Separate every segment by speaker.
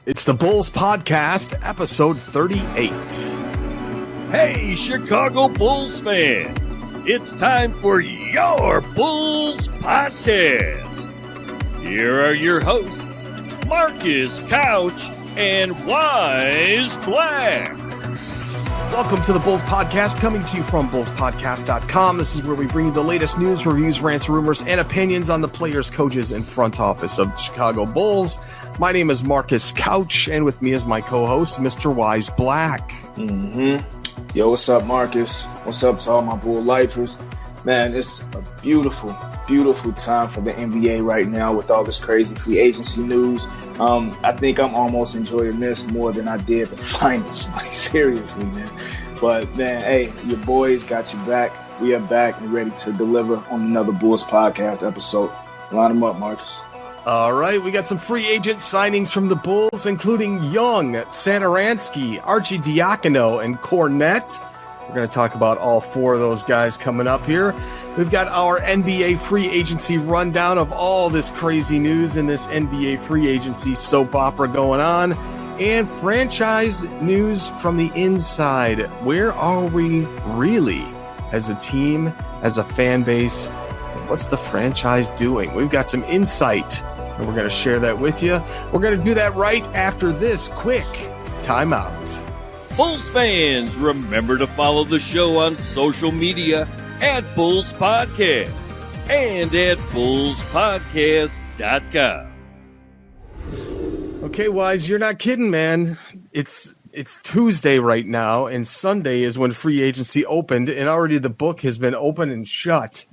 Speaker 1: It's the Bulls Podcast, episode 38.
Speaker 2: Hey, Chicago Bulls fans! It's time for your Bulls Podcast. Here are your hosts, Marcus Couch and Wyse Black.
Speaker 1: Welcome to the Bulls Podcast, coming to you from bullspodcast.com. This is where we bring you the latest news, reviews, rants, rumors, and opinions on the players, coaches, and front office of the Chicago Bulls. My name is Marcus Couch, and with me is my co-host, Mr. Wyse Black.
Speaker 3: Yo, what's up, Marcus? What's up to all my Bull lifers? Man, it's a beautiful, beautiful time for the NBA right now with all this crazy free agency news. I think I'm almost enjoying this more than I did the finals. Like, seriously, man. But, man, hey, your boys got you back. We are back and ready to deliver on another Bulls Podcast episode. Line them up, Marcus.
Speaker 1: All right, we got some free agent signings from the Bulls, including Young, Satoransky, Arcidiacono, and Cornette. We're going to talk about all four of those guys coming up here. We've got our NBA free agency rundown of all this crazy news in this NBA free agency soap opera going on, and franchise news from the inside. Where are we really as a team, as a fan base? What's the franchise doing? We've got some insight, and we're going to share that with you. We're going to do that right after this quick timeout.
Speaker 2: Bulls fans, remember to follow the show on social media at Bulls Podcast and at bullspodcast.com.
Speaker 1: Okay, Wyse, you're not kidding, man. It's Tuesday right now, and Sunday is when free agency opened, and already the book has been open and shut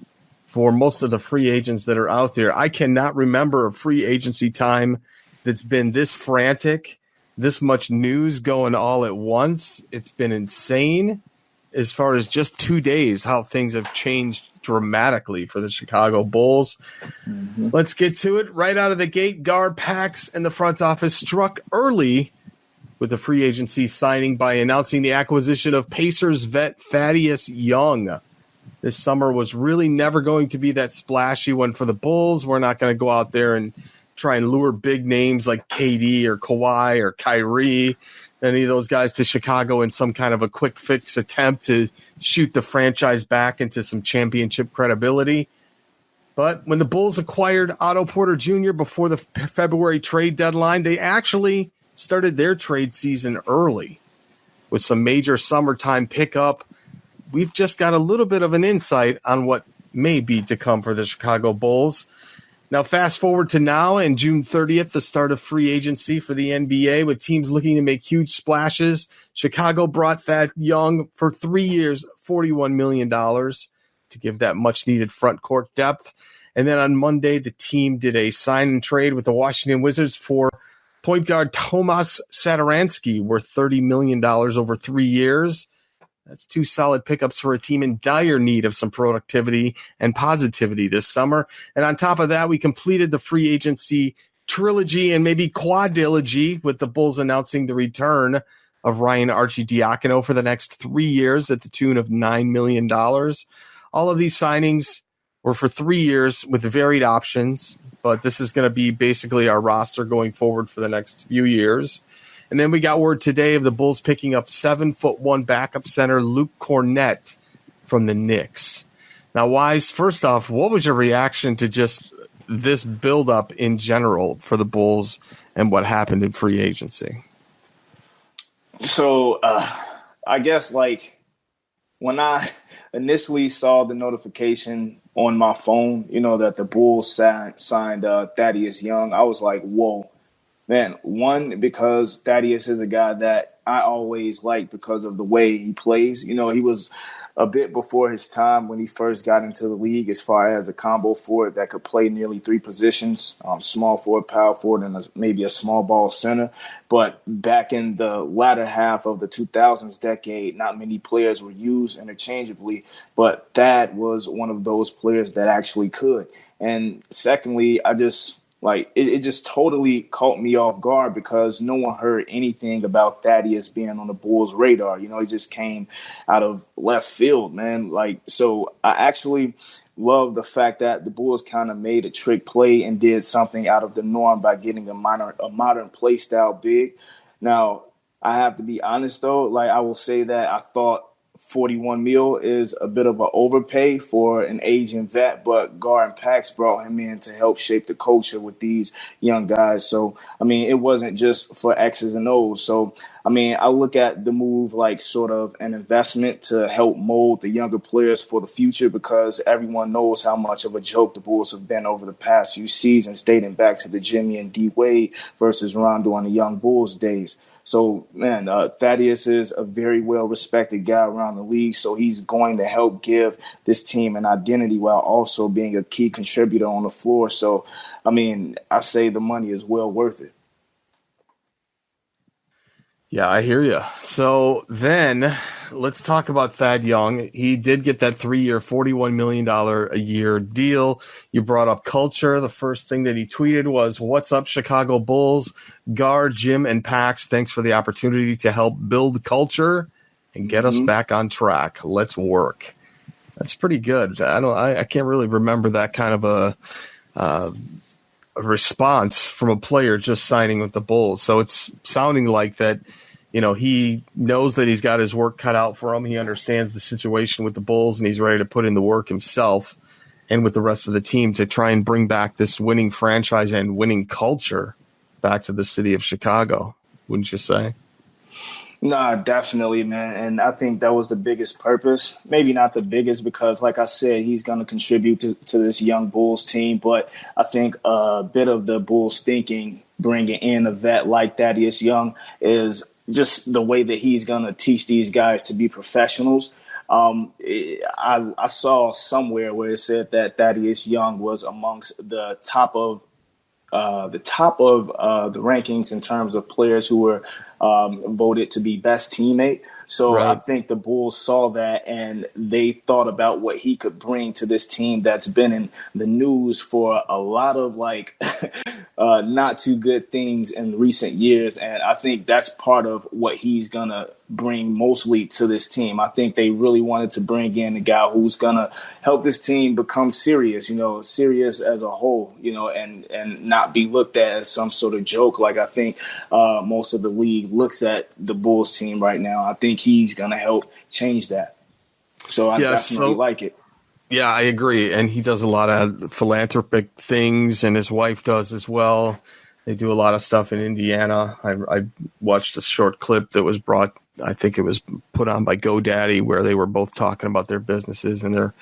Speaker 1: for most of the free agents that are out there. I cannot remember a free agency time that's been this frantic, this much news going all at once. It's been insane as far as just 2 days, how things have changed dramatically for the Chicago Bulls. Let's get to it. Right out of the gate, Gar Pax and the front office struck early with the free agency signing by announcing the acquisition of Pacers vet Thaddeus Young. This summer was really never going to be that splashy one for the Bulls. We're not going to go out there and try and lure big names like KD or Kawhi or Kyrie, any of those guys, to Chicago in some kind of a quick fix attempt to shoot the franchise back into some championship credibility. But when the Bulls acquired Otto Porter Jr. before the February trade deadline, they actually started their trade season early with some major summertime pickup. We've just got a little bit of an insight on what may be to come for the Chicago Bulls. Now, fast forward to now and June 30th, the start of free agency for the NBA, with teams looking to make huge splashes. Chicago brought Thad Young for 3 years, $41 million to give that much-needed front court depth. And then on Monday, the team did a sign and trade with the Washington Wizards for point guard Tomas Satoransky, worth $30 million over 3 years. That's two solid pickups for a team in dire need of some productivity and positivity this summer. And on top of that, we completed the free agency trilogy and maybe quadrilogy with the Bulls announcing the return of Ryan Arcidiacono for the next 3 years at the tune of $9 million. All of these signings were for 3 years with varied options, but this is going to be basically our roster going forward for the next few years. And then we got word today of the Bulls picking up 7'1" backup center Luke Cornette from the Knicks. Now, Wyse, first off, what was your reaction to just this buildup in general for the Bulls and what happened in free agency?
Speaker 3: So, I guess, like, when I initially saw the notification on my phone, that the Bulls signed Thaddeus Young, I was like, whoa. Man, one, because Thaddeus is a guy that I always liked because of the way he plays. He was a bit before his time when he first got into the league as far as a combo forward that could play nearly three positions, small forward, power forward, and maybe a small ball center. But back in the latter half of the 2000s decade, not many players were used interchangeably, but Thad was one of those players that actually could. And secondly, I just like it just totally caught me off guard because no one heard anything about Thaddeus being on the Bulls' radar. You know, he just came out of left field, man. Like, so I actually love the fact that the Bulls kind of made a trick play and did something out of the norm by getting a modern play style big. Now, I have to be honest though, like I will say that I thought 41 mil is a bit of an overpay for an Asian vet, but Gar and Pax brought him in to help shape the culture with these young guys. So, I mean, it wasn't just for X's and O's. So, I mean, I look at the move like sort of an investment to help mold the younger players for the future because everyone knows how much of a joke the Bulls have been over the past few seasons, dating back to the Jimmy and D Wade versus Rondo and the young Bulls days. So, man, Thaddeus is a very well-respected guy around the league, so he's going to help give this team an identity while also being a key contributor on the floor. So, I mean, I say the money is well worth it.
Speaker 1: Yeah, I hear you. So then let's talk about Thad Young. He did get that 3-year, $41 million a year deal. You brought up culture. The first thing that he tweeted was, "What's up, Chicago Bulls? Gar, Jim, and Pax, thanks for the opportunity to help build culture and get us back on track. Let's work." That's pretty good. I can't really remember that kind of a response from a player just signing with the Bulls. So it's sounding like that, you know, he knows that he's got his work cut out for him. He understands the situation with the Bulls, and he's ready to put in the work himself and with the rest of the team to try and bring back this winning franchise and winning culture back to the city of Chicago. Wouldn't you say?
Speaker 3: No, definitely, man. And I think that was the biggest purpose. Maybe not the biggest because, like I said, he's going to contribute to this young Bulls team. But I think a bit of the Bulls thinking, bringing in a vet like Thaddeus Young, is just the way that he's going to teach these guys to be professionals. I saw somewhere where it said that Thaddeus Young was amongst the top of the rankings in terms of players who were voted to be best teammate. So right. I think the Bulls saw that and they thought about what he could bring to this team that's been in the news for a lot of not too good things in recent years. And I think that's part of what he's going to bring mostly to this team. I think they really wanted to bring in a guy who's going to help this team become serious, serious as a whole, and not be looked at as some sort of joke. Like I think most of the league looks at the Bulls team right now. I think he's going to help change that. So I definitely like it.
Speaker 1: Yeah, I agree. And he does a lot of philanthropic things, and his wife does as well. They do a lot of stuff in Indiana. I watched a short clip that was brought, I think it was put on by GoDaddy, where they were both talking about their businesses and their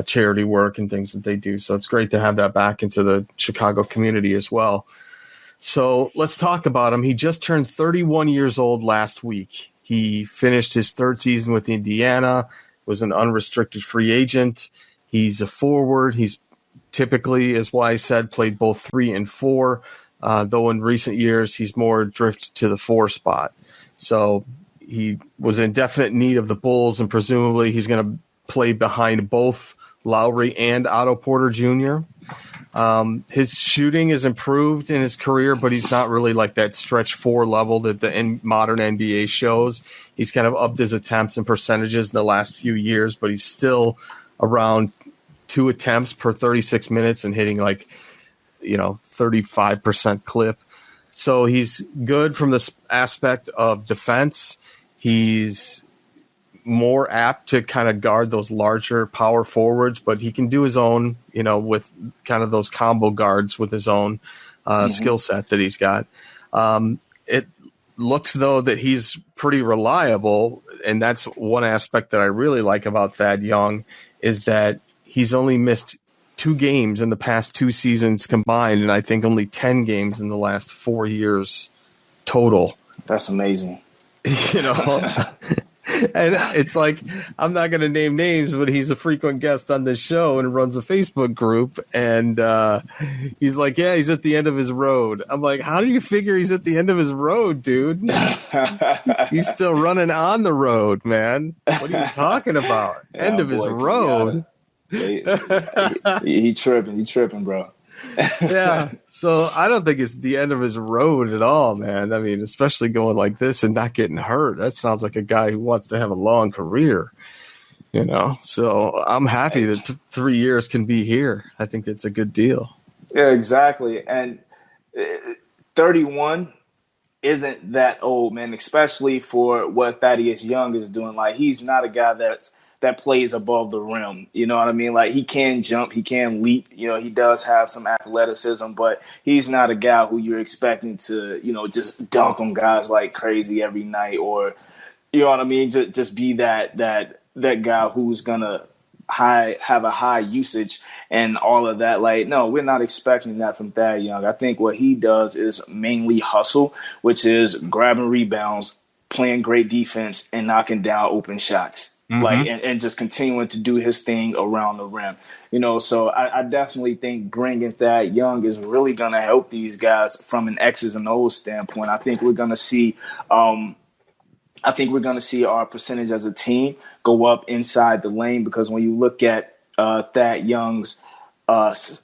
Speaker 1: charity work and things that they do. So it's great to have that back into the Chicago community as well. So let's talk about him. He just turned 31 years old last week. He finished his third season with Indiana, was an unrestricted free agent. He's a forward. He's typically, as Wyse said, played both 3 and 4, though in recent years he's more drifted to the 4 spot. So he was in definite need of the Bulls, and presumably he's going to play behind both Lowry and Otto Porter Jr. His shooting has improved in his career, but he's not really like that stretch 4 level that the modern NBA shows. He's kind of upped his attempts and percentages in the last few years, but he's still around 2 attempts per 36 minutes and hitting 35% clip. So he's good from this aspect of defense. He's more apt to kind of guard those larger power forwards, but he can do his own, with kind of those combo guards with his own skill set that he's got. It looks, though, that he's pretty reliable, and that's one aspect that I really like about Thad Young is that he's only missed 2 games in the past 2 seasons combined, and I think only 10 games in the last 4 years total.
Speaker 3: That's amazing.
Speaker 1: And it's like, I'm not going to name names, but he's a frequent guest on this show and runs a Facebook group. And he's like, yeah, he's at the end of his road. I'm like, how do you figure he's at the end of his road, dude? He's still running on the road, man. What are you talking about? End of his road.
Speaker 3: He tripping, bro.
Speaker 1: Yeah. So I don't think it's the end of his road at all, man. I mean, especially going like this and not getting hurt. That sounds like a guy who wants to have a long career, you know? So I'm happy that 3 years can be here. I think it's a good deal.
Speaker 3: Yeah, exactly. And 31 isn't that old, man, especially for what Thaddeus Young is doing. Like, he's not a guy that plays above the rim. You know what I mean? Like, he can jump, he can leap. You know, he does have some athleticism, but he's not a guy who you're expecting to, you know, just dunk on guys like crazy every night, or, you know what I mean? Just be that guy who's gonna have a high usage and all of that. Like, no, we're not expecting that from Thad Young. I think what he does is mainly hustle, which is grabbing rebounds, playing great defense, and knocking down open shots. Mm-hmm. Like, and just continuing to do his thing around the rim. You know, so I definitely think bringing Thad Young is really going to help these guys from an X's and O's standpoint. I think we're going to see our percentage as a team go up inside the lane, because when you look at Thad Young's stats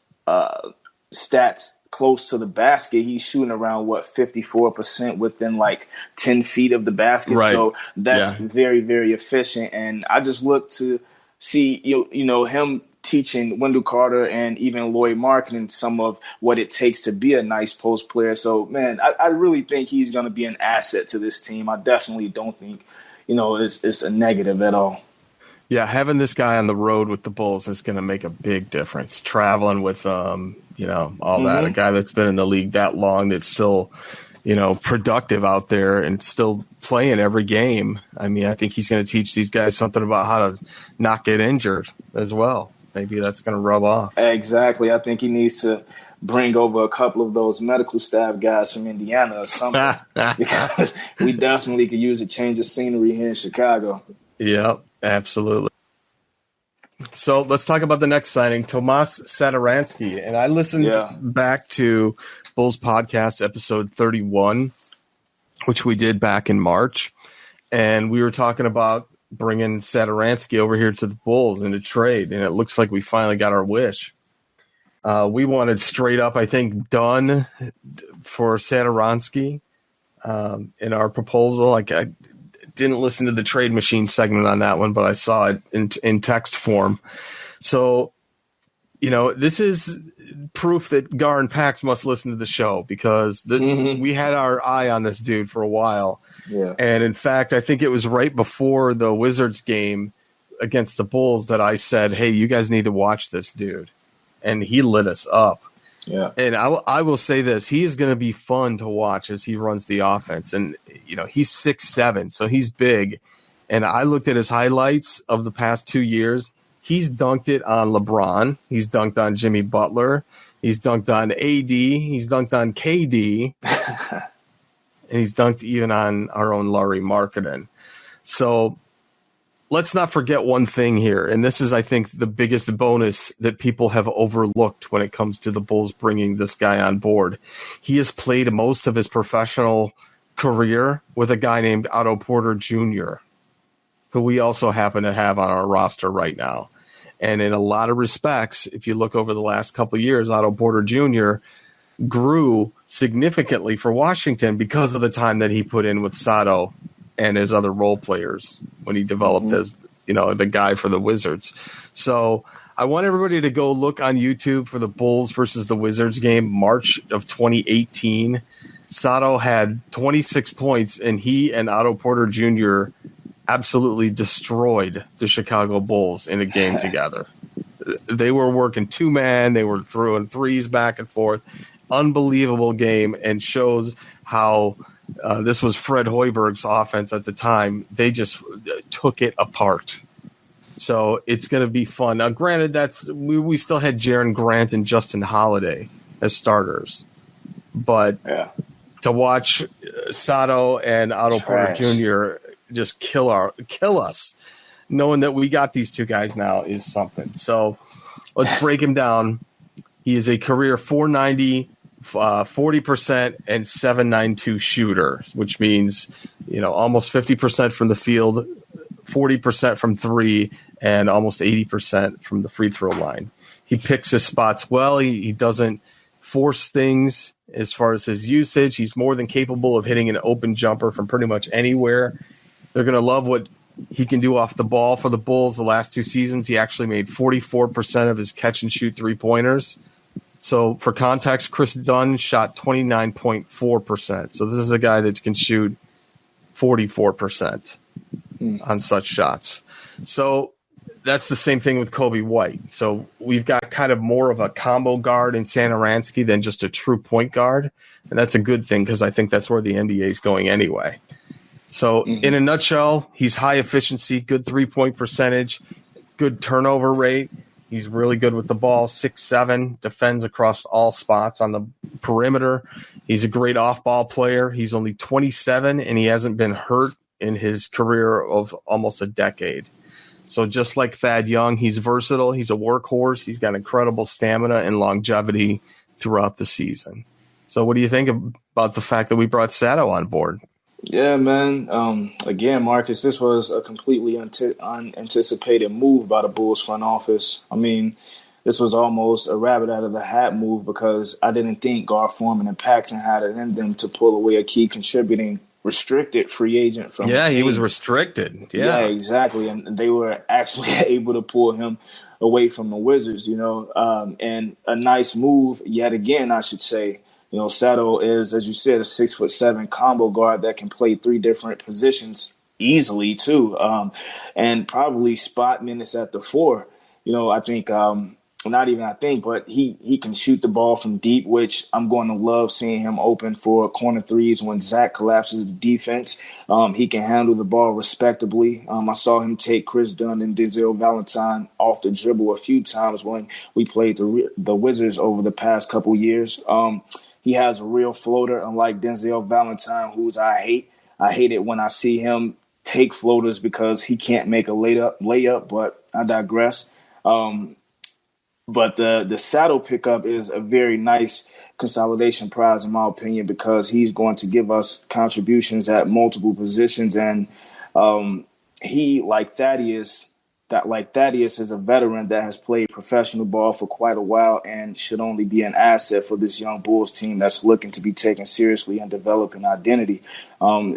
Speaker 3: close to the basket, he's shooting around 54% within like 10 feet of the basket. Right. So that's very, very efficient. And I just look to see you know him teaching Wendell Carter and even Lloyd Marketing some of what it takes to be a nice post player. So, man, I really think he's going to be an asset to this team. I definitely don't think, you know, it's a negative at all.
Speaker 1: Yeah, having this guy on the road with the Bulls is going to make a big difference. Traveling with, you know, all that. A guy that's been in the league that long, that's still, you know, productive out there and still playing every game. I mean, I think he's going to teach these guys something about how to not get injured as well. Maybe that's going to rub off.
Speaker 3: Exactly. I think he needs to bring over a couple of those medical staff guys from Indiana or something, because we definitely could use a change of scenery here in Chicago.
Speaker 1: Yep, absolutely. So let's talk about the next signing, Tomas Satoransky. And I listened back to Bulls Podcast episode 31, which we did back in March. And we were talking about bringing Satoransky over here to the Bulls in a trade. And it looks like we finally got our wish. We wanted straight up, I think, done for Satoransky in our proposal. Like, I didn't listen to the trade machine segment on that one, but I saw it in text form. So, you know, this is proof that Gar and Pax must listen to the show, because we had our eye on this dude for a while. Yeah. And in fact, I think it was right before the Wizards game against the Bulls that I said, hey, you guys need to watch this dude. And he lit us up. Yeah. And I will say this, he is going to be fun to watch as he runs the offense. And, you know, he's 6'7", so he's big. And I looked at his highlights of the past 2 years. He's dunked it on LeBron. He's dunked on Jimmy Butler. He's dunked on AD. He's dunked on KD. And he's dunked even on our own Larry Markkinen. So let's not forget one thing here, and this is, I think, the biggest bonus that people have overlooked when it comes to the Bulls bringing this guy on board. He has played most of his professional career with a guy named Otto Porter Jr., who we also happen to have on our roster right now. And in a lot of respects, if you look over the last couple of years, Otto Porter Jr. grew significantly for Washington because of the time that he put in with Sato and his other role players when he developed as, you know, the guy for the Wizards. So I want everybody to go look on YouTube for the Bulls versus the Wizards game, March of 2018. Sato had 26 points, and he and Otto Porter Jr. absolutely destroyed the Chicago Bulls in a game together. They were working two-man. They were throwing threes back and forth. Unbelievable game, and shows how this was Fred Hoiberg's offense at the time. They just took it apart. So it's going to be fun. Now, granted, we still had Jaren Grant and Justin Holiday as starters. But to watch Sato and Otto Porter Jr. just kill us, knowing that we got these two guys now, is something. So let's break him down. He is a career .490, 40% and .792 shooter, which means, you know, almost 50% from the field, 40% from three, and almost 80% from the free throw line. He picks his spots well. He doesn't force things as far as his usage. He's more than capable of hitting an open jumper from pretty much anywhere. They're going to love what he can do off the ball for the Bulls. The last 2 seasons, he actually made 44% of his catch-and-shoot three-pointers. So for context, Chris Dunn shot 29.4%. So this is a guy that can shoot 44% on such shots. So that's the same thing with Kobe White. So we've got kind of more of a combo guard in Satoransky than just a true point guard. And that's a good thing because I think that's where the NBA is going anyway. So in a nutshell, he's high efficiency, good three-point percentage, good turnover rate. He's really good with the ball, 6'7", defends across all spots on the perimeter. He's a great off-ball player. He's only 27, and he hasn't been hurt in his career of almost a decade. So just like Thad Young, he's versatile. He's a workhorse. He's got incredible stamina and longevity throughout the season. So what do you think about the fact that we brought Sato on board?
Speaker 3: Yeah, man. Again, Marcus, this was a completely unanticipated move by the Bulls front office. I mean, this was almost a rabbit out of the hat move because I didn't think Gar Forman and Paxson had it in them to pull away a key contributing restricted free agent from the team.
Speaker 1: He was restricted.
Speaker 3: Yeah, exactly. And they were actually able to pull him away from the Wizards, and a nice move yet again, I should say. Sato is, as you said, a 6'7" combo guard that can play 3 different positions easily too, and probably spot minutes at the 4. I think but he can shoot the ball from deep, which I'm going to love seeing him open for corner threes when Zach collapses the defense. He can handle the ball respectably. I saw him take Chris Dunn and Denzel Valentine off the dribble a few times when we played the Wizards over the past couple years. He has a real floater, unlike Denzel Valentine, who's I hate. I hate it when I see him take floaters because he can't make a layup, but I digress. But the Sato pickup is a very nice consolidation prize, in my opinion, because he's going to give us contributions at multiple positions. And he, like Thaddeus, is a veteran that has played professional ball for quite a while and should only be an asset for this young Bulls team that's looking to be taken seriously and develop an identity.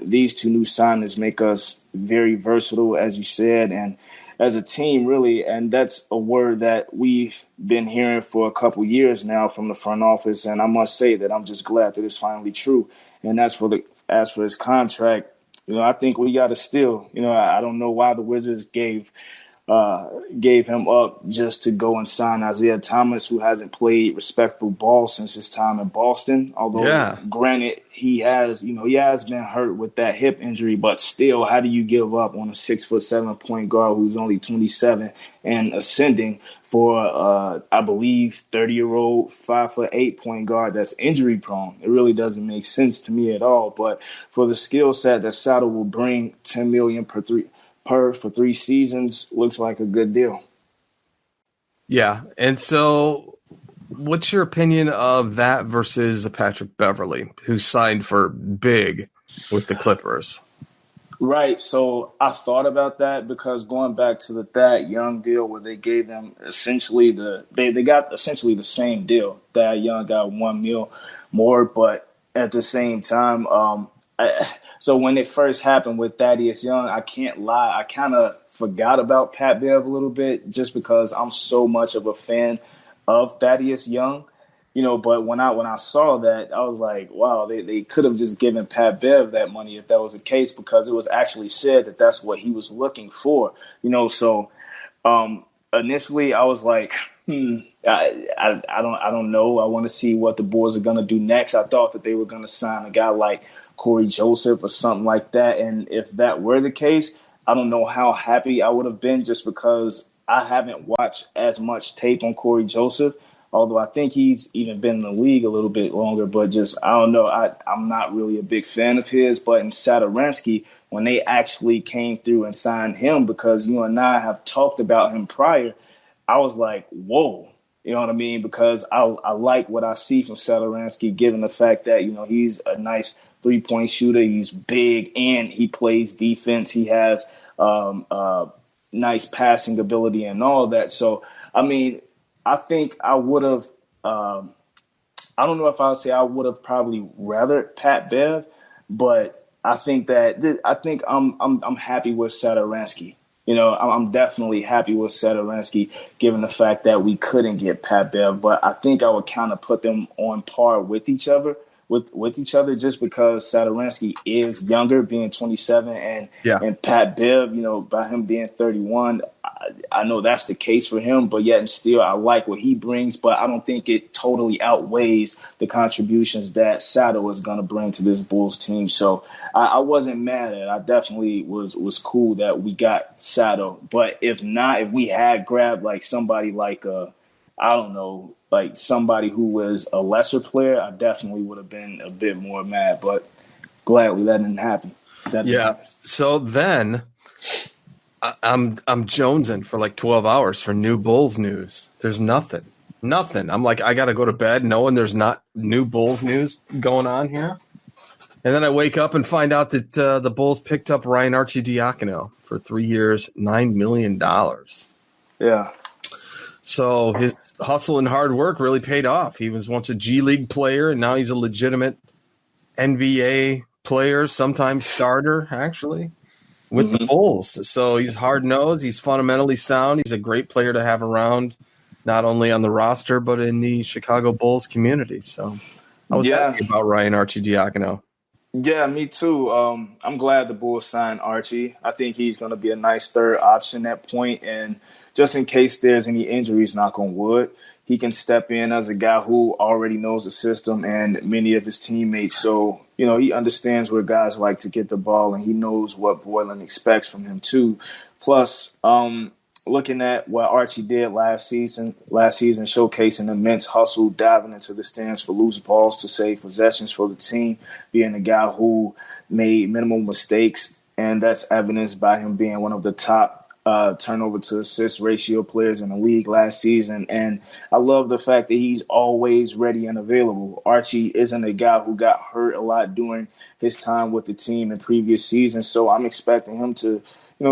Speaker 3: These 2 new signings make us very versatile, as you said, and as a team, really, and that's a word that we've been hearing for a couple years now from the front office, and I must say that I'm just glad that it's finally true. And as for his contract, I think we got to steal. I don't know why the Wizards gave him up just to go and sign Isaiah Thomas, who hasn't played respectable ball since his time in Boston. Although, granted, he has been hurt with that hip injury, but still, how do you give up on a 6'7" point guard who's only 27 and ascending for, I believe, 30-year-old 5'8" point guard that's injury prone? It really doesn't make sense to me at all. But for the skill set that Sato will bring, $10 million for 3 seasons looks like a good deal.
Speaker 1: Yeah, and so what's your opinion of that versus Patrick Beverley, who signed for big with the Clippers?
Speaker 3: Right, so I thought about that because going back to the Thad Young deal where they gave them essentially they got essentially the same deal. Thad Young got $1 million more, but at the same time, so when it first happened with Thaddeus Young, I can't lie, I kind of forgot about Pat Bev a little bit just because I'm so much of a fan of Thaddeus Young, but when I saw that, I was like, wow, they could have just given Pat Bev that money if that was the case, because it was actually said that that's what he was looking for, so initially I was like, I don't know. I want to see what the Bulls are going to do next. I thought that they were going to sign a guy like Corey Joseph or something like that. And if that were the case, I don't know how happy I would have been, just because I haven't watched as much tape on Corey Joseph, although I think he's even been in the league a little bit longer. But just, I don't know. I'm not really a big fan of his. But in Satoransky, when they actually came through and signed him, because you and I have talked about him prior, I was like, whoa. You know what I mean? Because I like what I see from Satoransky, given the fact that, he's a nice three-point shooter. He's big and he plays defense. He has nice passing ability and all that. So, I mean, I think I would have. I don't know if I would say I would have probably rather Pat Bev, but I think I'm happy with Satoransky. I'm definitely happy with Satoransky, given the fact that we couldn't get Pat Bev. But I think I would kind of put them on par with each other, just because Satoransky is younger, being 27, and Pat Bev, by him being 31, I know that's the case for him. But yet and still, I like what he brings. But I don't think it totally outweighs the contributions that Sato is going to bring to this Bulls team. So I wasn't mad at it. I definitely was cool that we got Sato. But if not, if we had grabbed like somebody like I don't know, like somebody who was a lesser player, I definitely would have been a bit more mad. But gladly that didn't happen.
Speaker 1: So then I'm jonesing for like 12 hours for new Bulls news. There's nothing. I'm like, I got to go to bed knowing there's not new Bulls news going on here. And then I wake up and find out that the Bulls picked up Ryan Arcidiacono for 3 years, $9 million.
Speaker 3: Yeah.
Speaker 1: So his hustle and hard work really paid off. He was once a G League player, and now he's a legitimate NBA player, sometimes starter, actually, with the Bulls. So he's hard-nosed. He's fundamentally sound. He's a great player to have around, not only on the roster, but in the Chicago Bulls community. So I was happy about Ryan Arcidiacono.
Speaker 3: Yeah, me too. I'm glad the Bulls signed Archie. I think he's going to be a nice third option at point. And just in case there's any injuries, knock on wood, he can step in as a guy who already knows the system and many of his teammates. So, he understands where guys like to get the ball, and he knows what Boylen expects from him too. Plus, looking at what Archie did last season, showcasing immense hustle, diving into the stands for loose balls to save possessions for the team, being a guy who made minimal mistakes, and that's evidenced by him being one of the top turnover to assist ratio players in the league last season. And I love the fact that he's always ready and available. Archie isn't a guy who got hurt a lot during his time with the team in previous seasons, so I'm expecting him to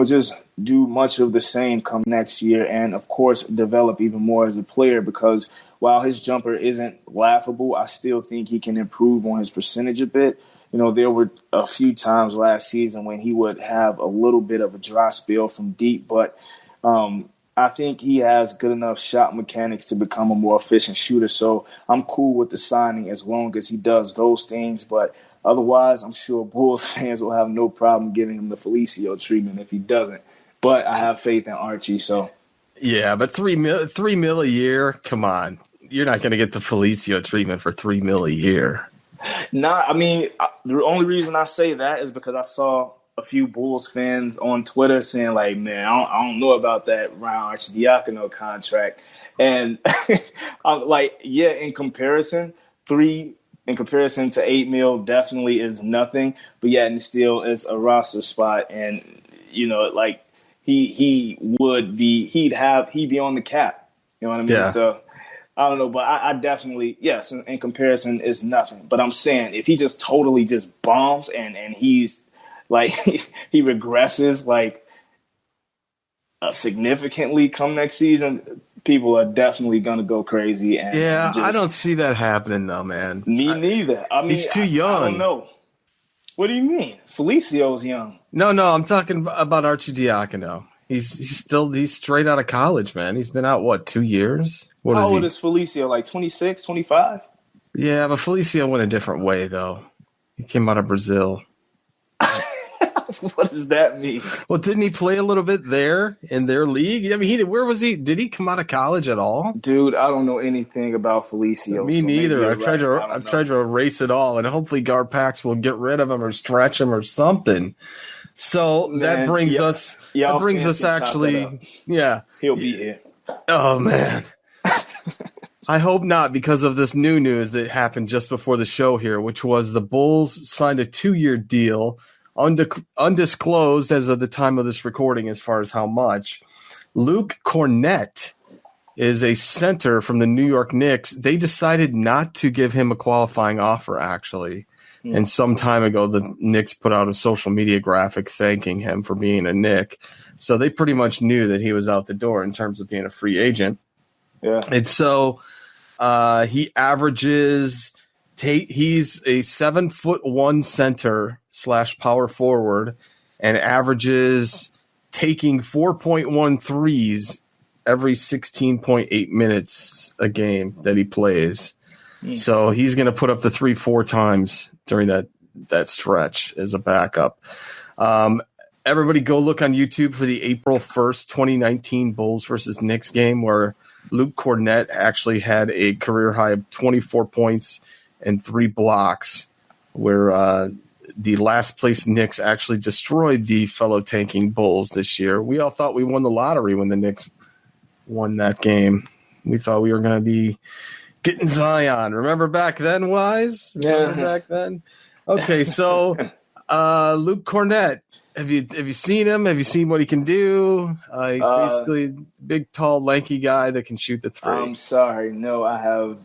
Speaker 3: just do much of the same come next year, and of course develop even more as a player, because while his jumper isn't laughable, I still think he can improve on his percentage a bit. There were a few times last season when he would have a little bit of a dry spell from deep, but I think he has good enough shot mechanics to become a more efficient shooter. So I'm cool with the signing as long as he does those things. But otherwise, I'm sure Bulls fans will have no problem giving him the Felicio treatment if he doesn't. But I have faith in Archie. So
Speaker 1: yeah, but $3 mil a year, come on, you're not going to get the Felicio treatment for $3 mil a year.
Speaker 3: Nah, I mean, the only reason I say that is because I saw a few Bulls fans on Twitter saying, like, man, I don't know about that Ryan Arcidiacono contract. And I'm like, yeah, in comparison to 8 mil definitely is nothing, but yet and still it's a roster spot. And, like he'd be on the cap. You know what I mean?
Speaker 1: Yeah.
Speaker 3: So I don't know, but I definitely, yes, in comparison, it's nothing. But I'm saying if he just totally just bombs and he's like, he regresses like significantly come next season, people are definitely going to go crazy. And
Speaker 1: I don't see that happening though, man.
Speaker 3: Me neither. I mean,
Speaker 1: he's too young.
Speaker 3: I don't know. What do you mean? Felicio's young.
Speaker 1: No, I'm talking about Arcidiacono. He's straight out of college, man. He's been out, 2 years?
Speaker 3: How old is Felicio? Like 26, 25?
Speaker 1: Yeah, but Felicio went a different way, though. He came out of Brazil.
Speaker 3: What does that mean?
Speaker 1: Well, didn't he play a little bit there in their league? I mean, where was he? Did he come out of college at all?
Speaker 3: Dude, I don't know anything about Felicio.
Speaker 1: Me neither. I've tried to erase it all, and hopefully Garpax will get rid of him or stretch him or something. So that brings us actually. Yeah,
Speaker 3: he'll be here.
Speaker 1: Oh man. I hope not, because of this new news that happened just before the show here, which was the Bulls signed a 2-year deal, undisclosed as of the time of this recording as far as how much. Luke Cornett is a center from the New York Knicks. They decided not to give him a qualifying offer, actually. And some time ago, the Knicks put out a social media graphic thanking him for being a Knick. So they pretty much knew that he was out the door in terms of being a free agent.
Speaker 3: Yeah.
Speaker 1: And so he averages. He's a 7'1" center / power forward, and averages taking 4.1 threes every 16.8 minutes a game that he plays. So he's going to put up the 3-4 times during that stretch as a backup. Everybody go look on YouTube for the April 1st, 2019 Bulls versus Knicks game where Luke Cornett actually had a career high of 24 points and 3 blocks, where the last place Knicks actually destroyed the fellow tanking Bulls this year. We all thought we won the lottery when the Knicks won that game. We thought we were going to be getting Zion. Remember back then, Wyse? Remember back then? Okay, so Luke Cornett, have you seen him? Have you seen what he can do? He's basically a big, tall, lanky guy that can shoot the three.
Speaker 3: I'm sorry. No, I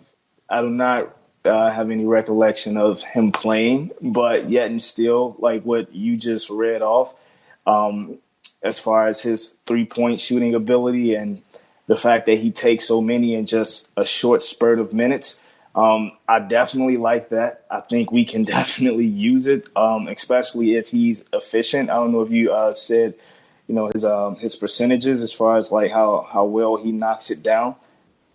Speaker 3: do not have any recollection of him playing, but yet and still, like what you just read off, as far as his 3-point shooting ability and the fact that he takes so many in just a short spurt of minutes, I definitely like that. I think we can definitely use it, especially if he's efficient. I don't know if you said, his percentages as far as like how well he knocks it down.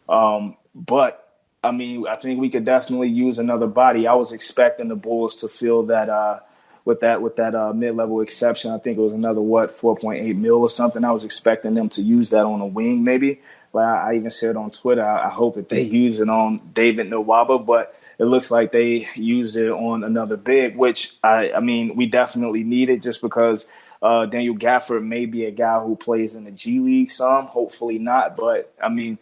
Speaker 3: But I mean, I think we could definitely use another body. I was expecting the Bulls to fill that with that mid-level exception. I think it was another 4.8 mil or something. I was expecting them to use that on a wing, maybe. Like I even said on Twitter, I hope that they use it on David Nwaba, but it looks like they used it on another big, which I mean, we definitely need it just because Daniel Gafford may be a guy who plays in the G League some, hopefully not, but I mean,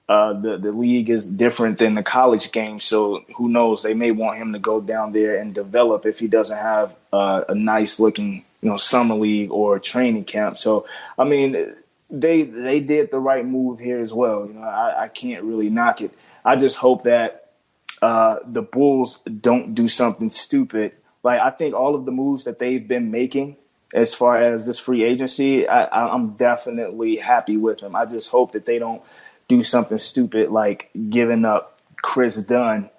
Speaker 3: the league is different than the college game, so who knows? They may want him to go down there and develop if he doesn't have a nice looking, summer league or training camp. So, I mean, they did the right move here as well. I can't really knock it. I just hope that the Bulls don't do something stupid. Like I think all of the moves that they've been making as far as this free agency, I'm definitely happy with them. I just hope that they don't do something stupid like giving up Chris Dunn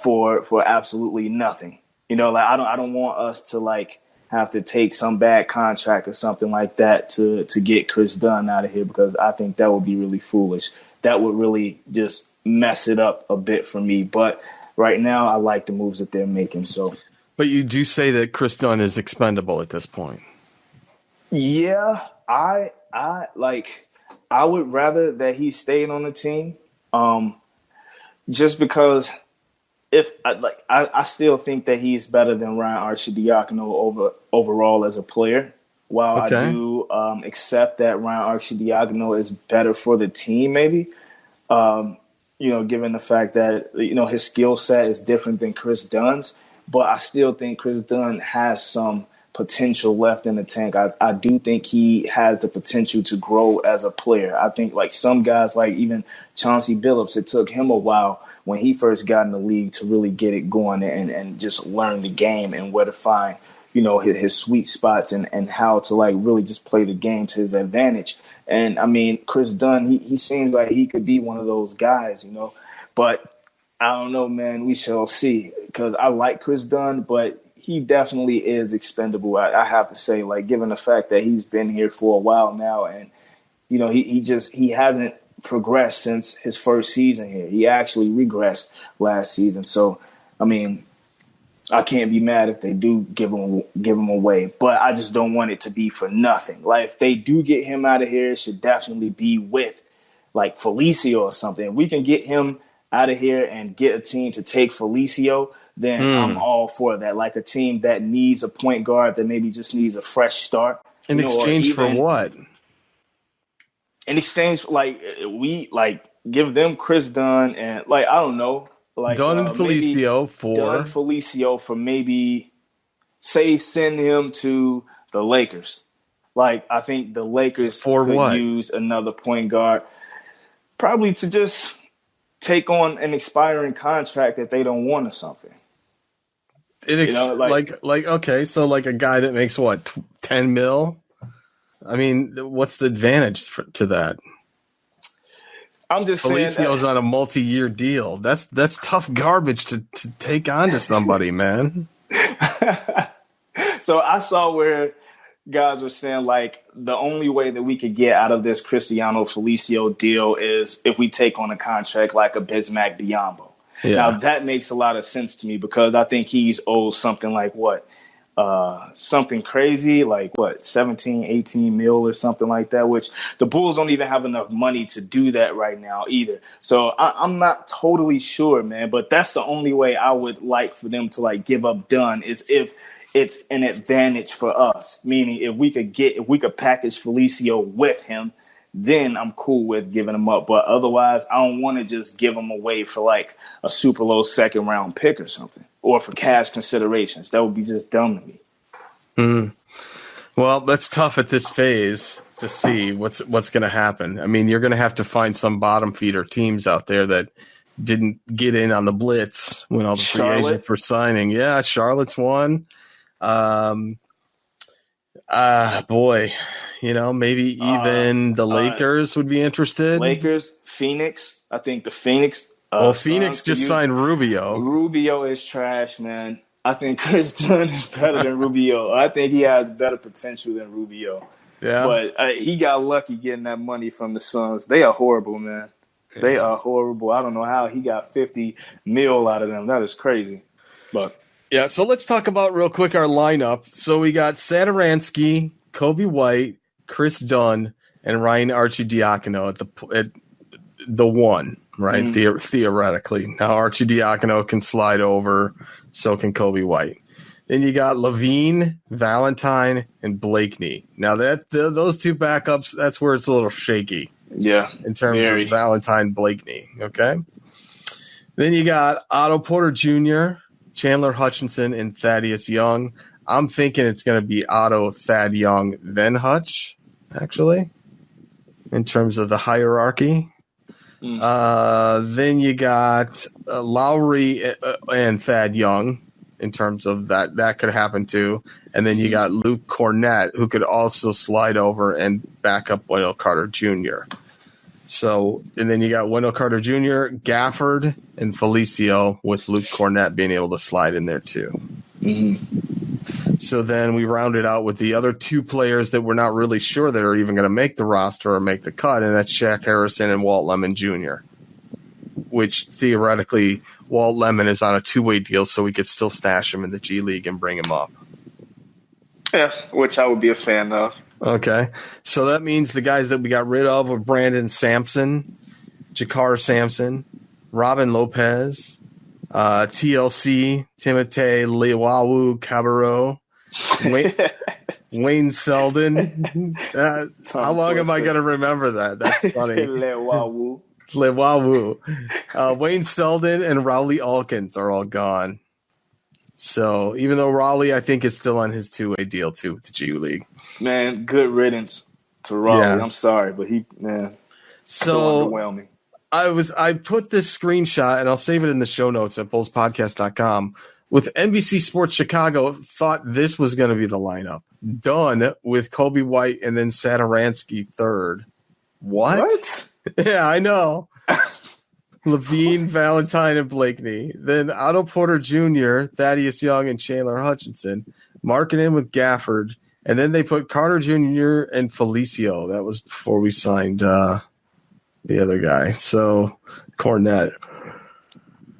Speaker 3: for absolutely nothing. Like I don't want us to like have to take some bad contract or something like that to get Chris Dunn out of here, because I think that would be really foolish. That would really just mess it up a bit for me. But right now I like the moves that they're making. So,
Speaker 1: but you do say that Chris Dunn is expendable at this point.
Speaker 3: Yeah, I would rather that he stayed on the team, just because I still think that he's better than Ryan Arcidiacono overall as a player. While I do accept that Ryan Arcidiacono is better for the team, maybe, given the fact that his skill set is different than Chris Dunn's, but I still think Chris Dunn has some potential left in the tank. I do think he has the potential to grow as a player. I think like some guys, like even Chauncey Billups, it took him a while when he first got in the league to really get it going and just learn the game and where to find, his sweet spots and how to like really just play the game to his advantage. And I mean, Chris Dunn, he seems like he could be one of those guys, but I don't know, man, we shall see, because I like Chris Dunn, but he definitely is expendable. I have to say, like, given the fact that he's been here for a while now, and he hasn't progressed since his first season here. He actually regressed last season. So, I mean, I can't be mad if they do give him away, but I just don't want it to be for nothing. Like, if they do get him out of here, it should definitely be with like Felicio or something. If we can get him out of here and get a team to take Felicio, then I'm all for that. Like a team that needs a point guard that maybe just needs a fresh start.
Speaker 1: In exchange for what?
Speaker 3: In exchange, like we like give them Chris Dunn and like I don't know, like
Speaker 1: Dunn and Felicio
Speaker 3: for maybe say send him to the Lakers. Like I think the Lakers could use another point guard, probably to just take on an expiring contract that they don't want or something.
Speaker 1: Okay, so like a guy that makes what, 10 mil? I mean, what's the advantage to that?
Speaker 3: I'm just saying
Speaker 1: Felicio's on a multi-year deal. That's tough garbage to take on to somebody, man.
Speaker 3: So I saw where guys were saying, like, the only way that we could get out of this Cristiano Felicio deal is if we take on a contract like a Bismack Biyombo.
Speaker 1: Yeah.
Speaker 3: Now, that makes a lot of sense to me because I think he's owed something like something crazy, like 17, 18 mil or something like that, which the Bulls don't even have enough money to do that right now either. So I'm not totally sure, man, but that's the only way I would like for them to like give up Dunn is if it's an advantage for us, meaning if we could package Felicio with him, then I'm cool with giving him up. But otherwise, I don't want to just give him away for like a super low second round pick or something, or for cash considerations. That would be just dumb to me.
Speaker 1: Well, that's tough at this phase to see what's going to happen. I mean, you're going to have to find some bottom feeder teams out there that didn't get in on the blitz when all the free agents were signing. Yeah, Charlotte's one. Boy, maybe even the Lakers would be interested.
Speaker 3: Lakers, Phoenix. I think the Phoenix.
Speaker 1: Phoenix just signed Rubio.
Speaker 3: Rubio is trash, man. I think Chris Dunn is better than Rubio. I think he has better potential than Rubio.
Speaker 1: Yeah.
Speaker 3: But he got lucky getting that money from the Suns. They are horrible, man. Yeah. They are horrible. I don't know how he got 50 mil out of them. That is crazy. But
Speaker 1: yeah, so let's talk about real quick our lineup. So we got Satoransky, Kobe White, Chris Dunn, and Ryan Arcidiacono at the one, right? Mm-hmm. Theoretically. Now Arcidiacono can slide over, so can Kobe White. Then you got Levine, Valentine, and Blakeney. Now those two backups, that's where it's a little shaky.
Speaker 3: Yeah.
Speaker 1: In terms of Valentine, Blakeney. Okay. Then you got Otto Porter Jr., Chandler Hutchinson, and Thaddeus Young. I'm thinking it's going to be Otto, Thad Young, then Hutch, actually, in terms of the hierarchy. Then you got Lowry and Thad Young in terms of that could happen too. And then you got Luke Cornett, who could also slide over and back up Wendell Carter Jr. So, and then you got Wendell Carter Jr., Gafford, and Felicio, with Luke Cornett being able to slide in there too. Mm-hmm. So then we rounded out with the other two players that we're not really sure that are even going to make the roster or make the cut, and that's Shaq Harrison and Walt Lemon Jr., which theoretically Walt Lemon is on a two-way deal, so we could still stash him in the G League and bring him up.
Speaker 3: Yeah, which I would be a fan of.
Speaker 1: Okay, so that means the guys that we got rid of were Brandon Sampson, Jakar Sampson, Robin Lopez, TLC, Timothé Lewawu Cabarro, Wayne Selden. How long am I going to remember that? That's funny.
Speaker 3: Lewawu.
Speaker 1: Wayne Selden and Rowley Alkins are all gone. So even though Rowley, I think, is still on his two-way deal too with the G League.
Speaker 3: Man, good riddance to Raleigh. Yeah. I'm sorry, but so underwhelming.
Speaker 1: I put this screenshot, and I'll save it in the show notes at bullspodcast.com. With NBC Sports Chicago, thought this was going to be the lineup. Done with Kobe White and then Satoransky third. What? Yeah, I know. Levine, Valentine, and Blakeney. Then Otto Porter Jr., Thaddeus Young, and Chandler Hutchinson. Marking in with Gafford. And then they put Carter Jr. and Felicio. That was before we signed the other guy. So, Cornett.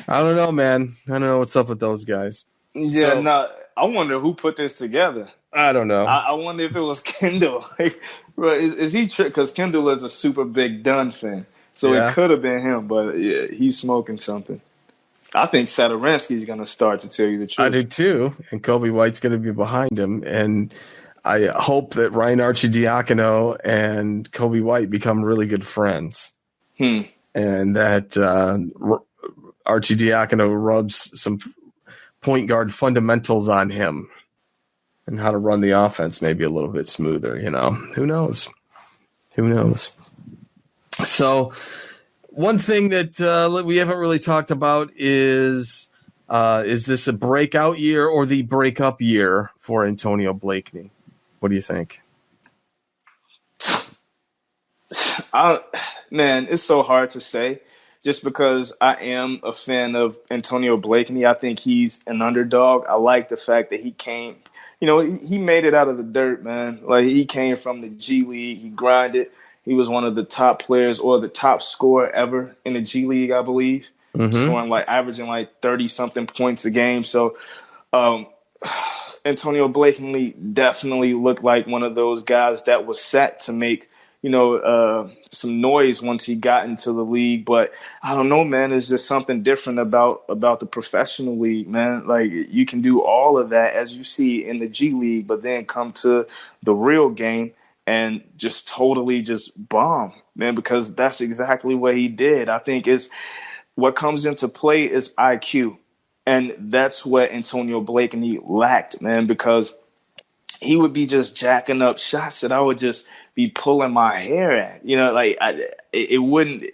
Speaker 1: I don't know, man. I don't know what's up with those guys.
Speaker 3: Yeah, I wonder who put this together.
Speaker 1: I don't know.
Speaker 3: I wonder if it was Kendall. Like, is he because Kendall is a super big Dunn fan. So it could have been him, but yeah, he's smoking something. I think Satoransky is going to start, to tell you the truth.
Speaker 1: I do too. And Kobe White's going to be behind him. And I hope that Ryan Arcidiacono and Kobe White become really good friends. And that Arcidiacono rubs some point guard fundamentals on him and how to run the offense maybe a little bit smoother, Who knows? So one thing that we haven't really talked about is this a breakout year or the breakup year for Antonio Blakeney? What do you think?
Speaker 3: Man, it's so hard to say just because I am a fan of Antonio Blakeney. I think he's an underdog. I like the fact that he came, he made it out of the dirt, man. Like, he came from the G League. He grinded. He was one of the top players or the top scorer ever in the G League, I believe, scoring averaging 30-something points a game. So Antonio Blakeney definitely looked like one of those guys that was set to make some noise once he got into the league. But I don't know, man. There's just something different about the professional league, man. Like, you can do all of that as you see in the G League, but then come to the real game and just totally just bomb, man, because that's exactly what he did. I think what comes into play is IQ. And that's what Antonio Blakeney lacked, man, because he would be just jacking up shots that I would just be pulling my hair at. It wouldn't.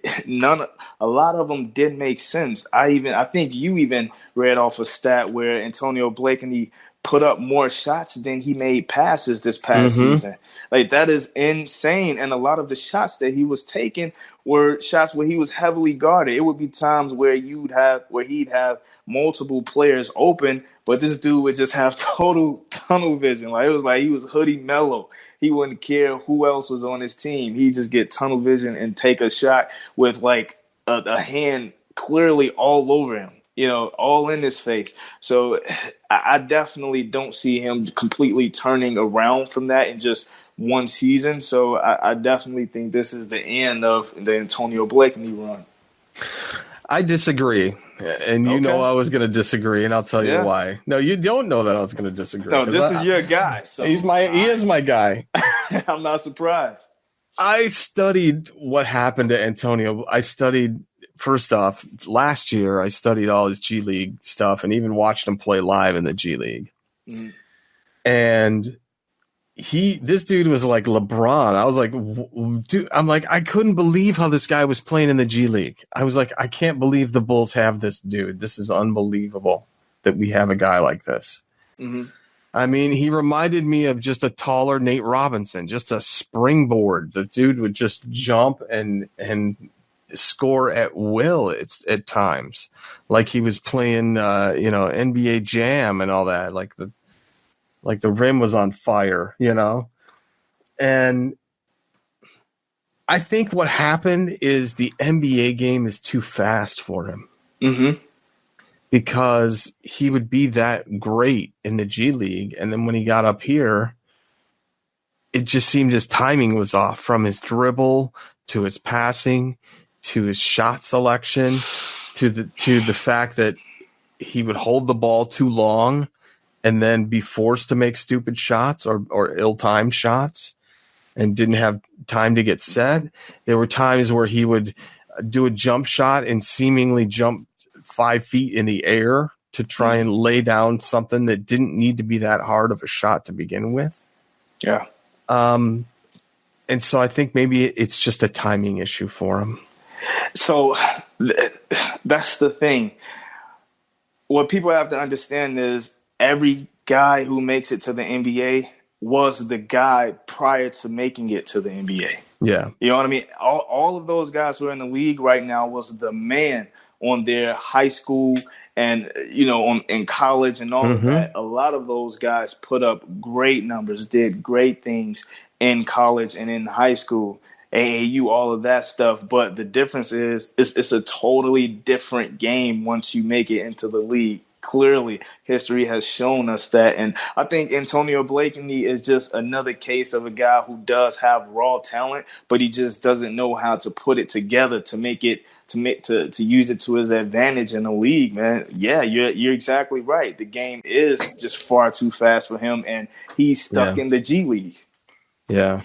Speaker 3: A lot of them didn't make sense. I think you even read off a stat where Antonio Blakeney put up more shots than he made passes this past season. Like, that is insane. And a lot of the shots that he was taking were shots where he was heavily guarded. It would be times where he'd have multiple players open, but this dude would just have total tunnel vision. Like, it was like he was hoodie mellow. He wouldn't care who else was on his team. He'd just get tunnel vision and take a shot with a hand clearly all over him, all in his face. So I definitely don't see him completely turning around from that in just one season. So I definitely think this is the end of the Antonio Blakeney run.
Speaker 1: I disagree. And I was going to disagree, and I'll tell you why. No, you don't know that I was going to disagree.
Speaker 3: No, this is your guy. So
Speaker 1: he is my guy.
Speaker 3: I'm not surprised.
Speaker 1: I studied what happened to Antonio. First off, last year I studied all his G League stuff and even watched him play live in the G League. Mm-hmm. And this dude was like LeBron. I was like, dude, I couldn't believe how this guy was playing in the G League. I was like, I can't believe the Bulls have this dude. This is unbelievable that we have a guy like this. Mm-hmm. I mean, he reminded me of just a taller Nate Robinson, just a springboard. The dude would just jump and score at will. It's at times like he was playing, NBA Jam and all that. Like the rim was on fire, and I think what happened is the NBA game is too fast for him because he would be that great in the G League. And then when he got up here, it just seemed his timing was off, from his dribble to his passing to his shot selection to the fact that he would hold the ball too long and then be forced to make stupid shots or ill-timed shots and didn't have time to get set. There were times where he would do a jump shot and seemingly jump 5 feet in the air to try and lay down something that didn't need to be that hard of a shot to begin with.
Speaker 3: Yeah.
Speaker 1: And so I think maybe it's just a timing issue for him.
Speaker 3: So that's the thing. What people have to understand is every guy who makes it to the NBA was the guy prior to making it to the NBA.
Speaker 1: Yeah.
Speaker 3: You know what I mean? All of those guys who are in the league right now was the man on their high school and, in college and all of that. A lot of those guys put up great numbers, did great things in college and in high school, AAU, all of that stuff. But the difference is it's a totally different game once you make it into the league. Clearly, history has shown us that. And I think Antonio Blakeney is just another case of a guy who does have raw talent, but he just doesn't know how to put it together to make it to use it to his advantage in the league, man. Yeah, you're exactly right. The game is just far too fast for him, and he's stuck in the G League.
Speaker 1: Yeah.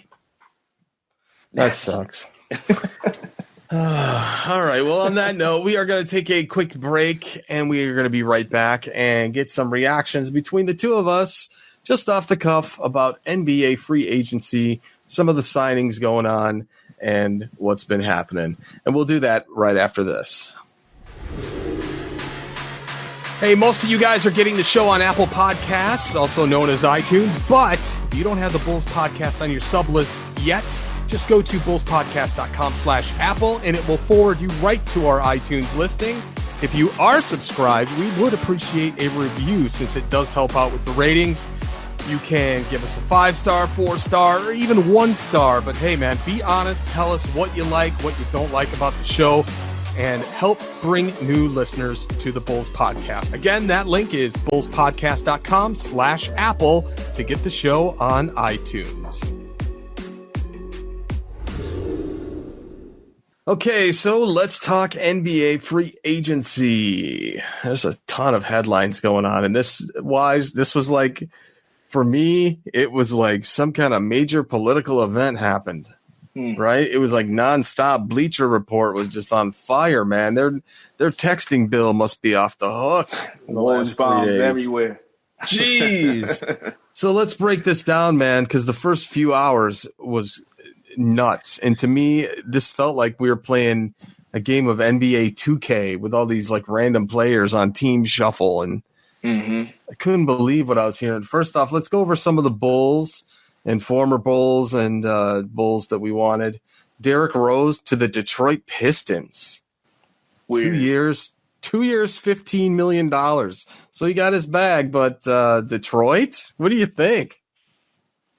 Speaker 1: That sucks. All right. Well, on that note, we are going to take a quick break, and we are going to be right back and get some reactions between the two of us, just off the cuff, about NBA free agency, some of the signings going on, and what's been happening. And we'll do that right after this. Hey, most of you guys are getting the show on Apple Podcasts, also known as iTunes, but if you don't have the Bulls podcast on your sub list yet, Just go to bullspodcast.com/Apple and it will forward you right to our iTunes listing. If you are subscribed, we would appreciate a review since it does help out with the ratings. You can give us a 5-star, 4-star, or even 1-star. But hey, man, be honest. Tell us what you like, what you don't like about the show, and help bring new listeners to the Bulls Podcast. Again, that link is bullspodcast.com/Apple to get the show on iTunes. Okay, so let's talk NBA free agency. There's a ton of headlines going on, and this was like, for me, it was like some kind of major political event happened, right? It was like nonstop. Bleacher Report was just on fire, man. Their texting bill must be off the hook.
Speaker 3: Orange bombs everywhere.
Speaker 1: Jeez. So let's break this down, man, because the first few hours was nuts. And to me, this felt like we were playing a game of NBA 2K with all these like random players on Team Shuffle, and I couldn't believe what I was hearing. First off, let's go over some of the Bulls and former Bulls and Bulls that we wanted. Derrick Rose to the Detroit Pistons.
Speaker 3: Weird.
Speaker 1: 2 years, $15 million. So he got his bag, but Detroit, what do you think?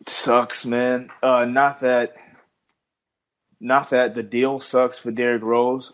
Speaker 3: Sucks, man. Not that the deal sucks for Derrick Rose.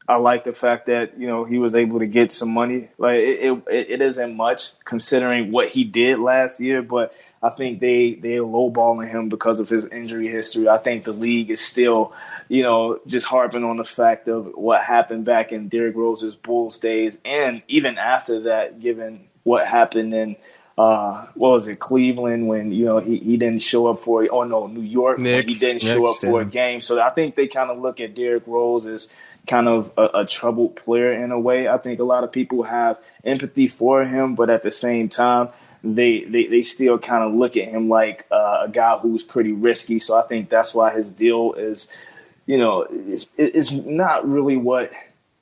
Speaker 3: I like the fact that, you know, he was able to get some money. Like it isn't much considering what he did last year, but I think they're lowballing him because of his injury history. I think the league is still, you know, just harping on the fact of what happened back in Derrick Rose's Bulls days, and even after that, given what happened in Cleveland, when, you know, he didn't show up for New York, when he didn't show up for a game. So I think they kind of look at Derrick Rose as kind of a troubled player in a way. I think a lot of people have empathy for him, but at the same time, they still kind of look at him like a guy who's pretty risky. So I think that's why his deal is, you know, it's not really what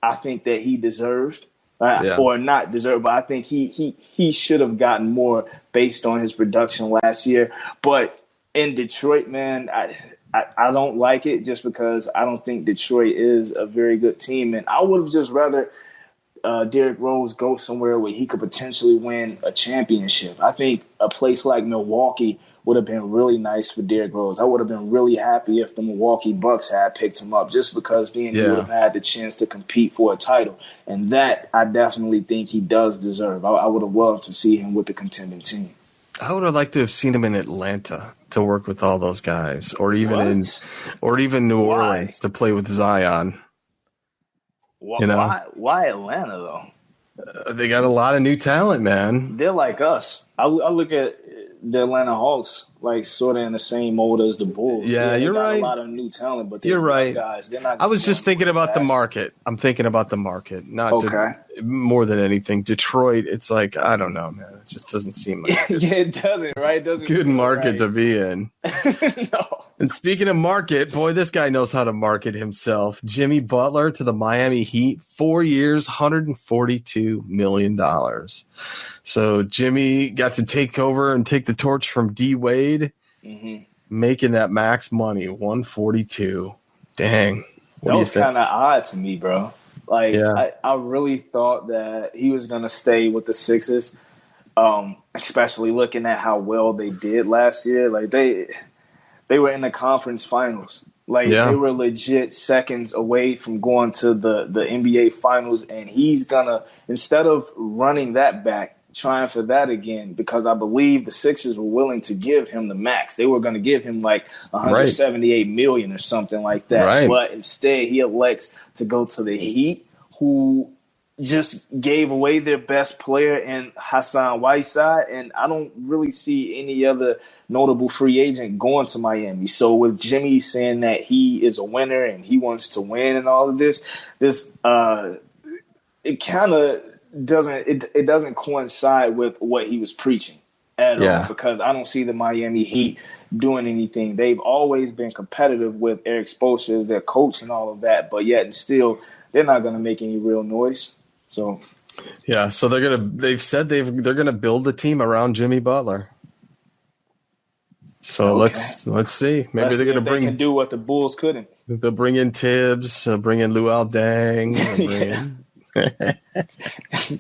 Speaker 3: I think that he deserved. Or not deserve, but I think he should have gotten more based on his production last year. But in Detroit, man, I don't like it just because I don't think Detroit is a very good team. And I would have just rather Derrick Rose go somewhere where he could potentially win a championship. I think a place like Milwaukee would have been really nice for Derrick Rose. I would have been really happy if the Milwaukee Bucks had picked him up, just because then he would have had the chance to compete for a title. And that I definitely think he does deserve. I would have loved to see him with the contending team.
Speaker 1: I would have liked to have seen him in Atlanta to work with all those guys, or even New Orleans to play with Zion.
Speaker 3: You know? Why Atlanta though?
Speaker 1: They got a lot of new talent, man.
Speaker 3: They're like us. I look at the Atlanta Hawks like sort of in the same mold as the Bulls.
Speaker 1: Yeah, you're right.
Speaker 3: A lot of new talent, but
Speaker 1: you're right,
Speaker 3: guys. They're not.
Speaker 1: I was just thinking about the market. I'm thinking about the market, more than anything. Detroit, it's like, I don't know, man. It just doesn't seem like
Speaker 3: it doesn't, right? It doesn't
Speaker 1: good market to be in.
Speaker 3: No.
Speaker 1: And speaking of market, boy, this guy knows how to market himself. Jimmy Butler to the Miami Heat, 4 years, $142 million. So Jimmy got to take over and take the torch from D Wade, making that max money, 142. Dang.
Speaker 3: That was kind of odd to me, bro. Like, I really thought that he was going to stay with the Sixers, especially looking at how well they did last year. Like, they were in the conference finals. Like, they were legit seconds away from going to the NBA finals, and he's going to, instead of running that back, trying for that again, because I believe the Sixers were willing to give him the max. They were going to give him like $178 million or something like that. Right. But instead, he elects to go to the Heat, who just gave away their best player in Wyse, and I don't really see any other notable free agent going to Miami. So with Jimmy saying that he is a winner and he wants to win and all of this it kind of doesn't coincide with what he was preaching at all, because I don't see the Miami Heat doing anything. They've always been competitive with Eric Spoelstra as their coach and all of that, but yet and still they're not going to make any real noise. So
Speaker 1: so they've said they're gonna build the team around Jimmy Butler. So let's see. Maybe they're going to
Speaker 3: can do what the Bulls couldn't.
Speaker 1: They'll bring in Tibbs, bring in Luol Deng,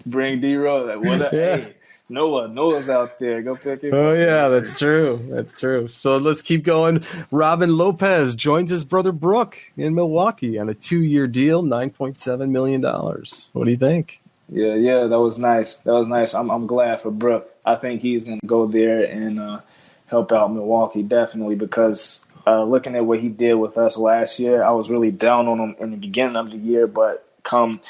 Speaker 3: bring D-Rose. Hey, Noah's out there. Go pick him.
Speaker 1: Oh yeah, that's true. So let's keep going. Robin Lopez joins his brother Brook in Milwaukee on a 2-year deal, $9.7 million. What do you think?
Speaker 3: Yeah, that was nice. I'm glad for Brook. I think he's going to go there and help out Milwaukee definitely, because looking at what he did with us last year, I was really down on him in the beginning of the year, but come,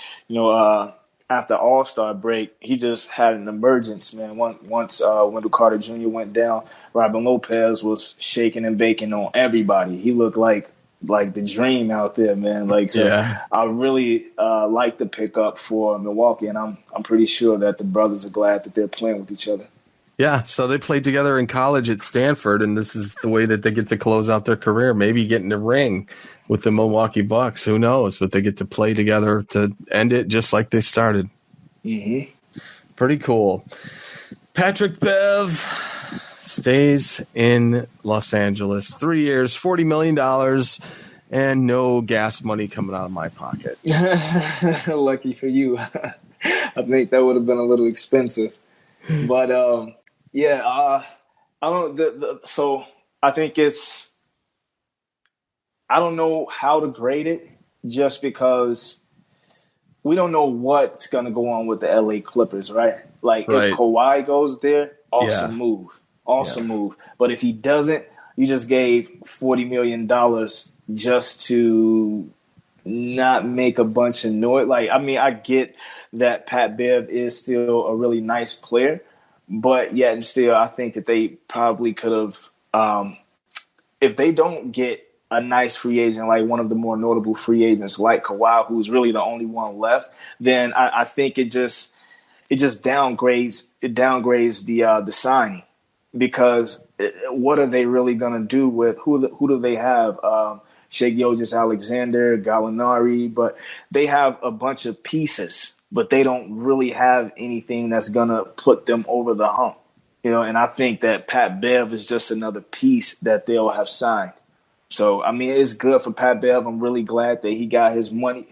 Speaker 3: after All-Star break, he just had an emergence, man. Once Wendell Carter Jr. went down, Robin Lopez was shaking and baking on everybody. He looked like the dream out there, man. I really like the pickup for Milwaukee, and I'm pretty sure that the brothers are glad that they're playing with each other.
Speaker 1: Yeah, so they played together in college at Stanford, and this is the way that they get to close out their career, maybe get in the ring with the Milwaukee Bucks. Who knows? But they get to play together to end it just like they started.
Speaker 3: Mm-hmm.
Speaker 1: Pretty cool. Patrick Bev stays in Los Angeles. 3 years, $40 million, and no gas money coming out of my pocket.
Speaker 3: Lucky for you. I think that would have been a little expensive. But, I don't. So I think I don't know how to grade it, just because we don't know what's going to go on with the LA Clippers, right? If Kawhi goes there, awesome move. But if he doesn't, you just gave $40 million just to not make a bunch of noise. I get that Pat Bev is still a really nice player, but yet and still, I think that they probably could have, if they don't get a nice free agent, like one of the more notable free agents like Kawhi, who's really the only one left, then I think it just downgrades the signing, because what are they really going to do with who do they have? Shai Gilgeous-Alexander, Gallinari, but they have a bunch of pieces, but they don't really have anything that's going to put them over the hump. And I think that Pat Bev is just another piece that they'll have signed. So, it's good for Pat Bev. I'm really glad that he got his money,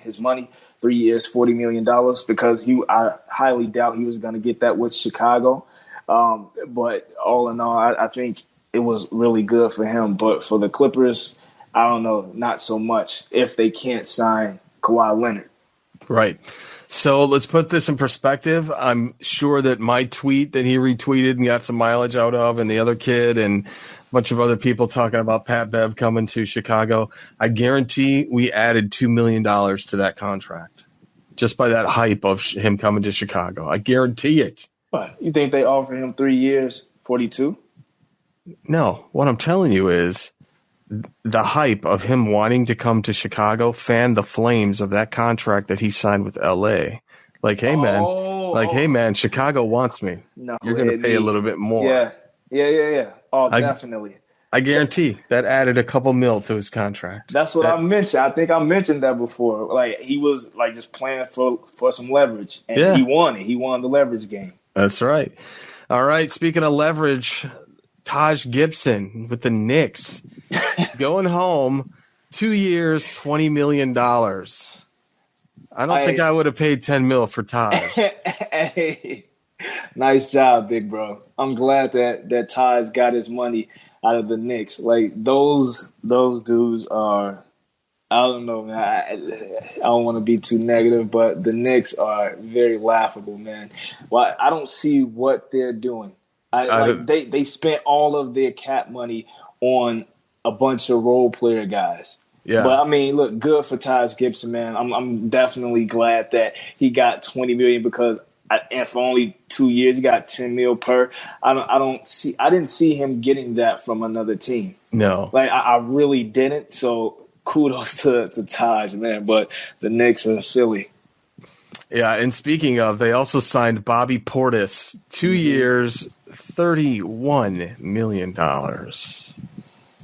Speaker 3: 3 years, $40 million, because I highly doubt he was going to get that with Chicago. But all in all, I think it was really good for him. But for the Clippers, I don't know, not so much if they can't sign Kawhi Leonard.
Speaker 1: Right. So let's put this in perspective. I'm sure that my tweet that he retweeted and got some mileage out of, and the other kid and a bunch of other people talking about Pat Bev coming to Chicago, I guarantee we added $2 million to that contract just by that hype of him coming to Chicago. I guarantee it.
Speaker 3: What, you think they offer him 3 years, 42?
Speaker 1: No, what I'm telling you is the hype of him wanting to come to Chicago fanned the flames of that contract that he signed with LA. Hey man, Chicago wants me.
Speaker 3: No,
Speaker 1: you're going to pay a little bit more.
Speaker 3: Yeah. Oh, definitely.
Speaker 1: I guarantee that added a couple mil to his contract.
Speaker 3: That's what I mentioned. I think I mentioned that before. He was just playing for some leverage, and he won it. He won the leverage game.
Speaker 1: That's right. All right. Speaking of leverage, Taj Gibson with the Knicks going home, 2 years, $20 million. I don't think I would have paid $10 million for Taj.
Speaker 3: Hey, nice job, big bro. I'm glad that Taj got his money out of the Knicks. Those dudes are, I don't know, man. I don't want to be too negative, but the Knicks are very laughable, man. Well, I don't see what they're doing. They spent all of their cap money on a bunch of role player guys. Yeah. But look, good for Taj Gibson, man. I'm definitely glad that he got $20 million, because and for only 2 years, he got $10 million per. I didn't see him getting that from another team.
Speaker 1: No.
Speaker 3: I really didn't. So kudos to Taj, man. But the Knicks are silly.
Speaker 1: Yeah, and speaking of, they also signed Bobby Portis, 2 years, $31 million.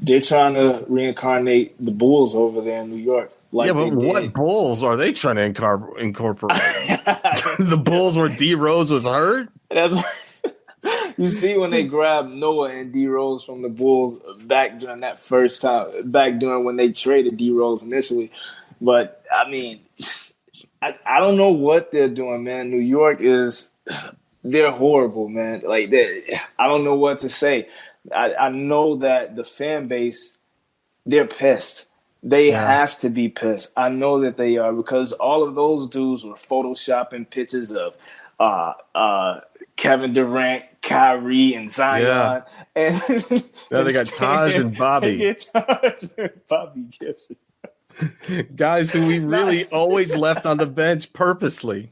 Speaker 3: They're trying to reincarnate the Bulls over there in New York.
Speaker 1: But what Bulls are they trying to incorporate? The Bulls where D Rose was hurt?
Speaker 3: You see when they grabbed Noah and D Rose from the Bulls back during that first time, back during when they traded D Rose initially. But I mean, I don't know what they're doing, man. New York they're horrible, man. Like I don't know what to say. I know that the fan base, they're pissed. They have to be pissed. I know that they are, because all of those dudes were photoshopping pictures of Kevin Durant, Kyrie, and Zion.
Speaker 1: Yeah.
Speaker 3: And
Speaker 1: now they got Taj and Bobby.
Speaker 3: They get Taj and Bobby Gibson.
Speaker 1: Guys who we really always left on the bench purposely.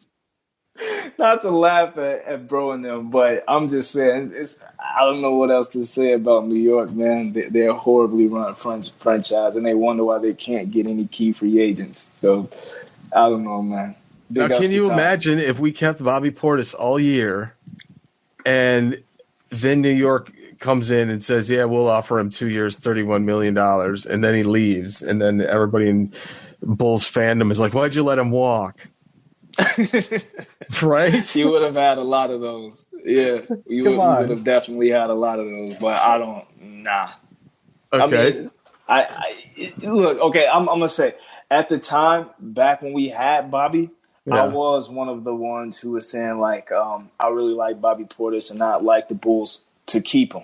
Speaker 3: Not to laugh at bro and them, but I'm just saying, I don't know what else to say about New York, man. They're a horribly run franchise, and they wonder why they can't get any key free agents. So, I don't know, man.
Speaker 1: Now, can you imagine if we kept Bobby Portis all year, and then New York comes in and says, yeah, we'll offer him 2 years, $31 million, and then he leaves, and then everybody in Bulls fandom is like, why'd you let him walk? Right?
Speaker 3: You would have had a lot of those. Yeah. You would have definitely had a lot of those, but I don't, nah.
Speaker 1: Okay.
Speaker 3: I mean, look, okay, I'm going to say, at the time, back when we had Bobby, I was one of the ones who was saying, like, I really like Bobby Portis and I'd like the Bulls to keep him.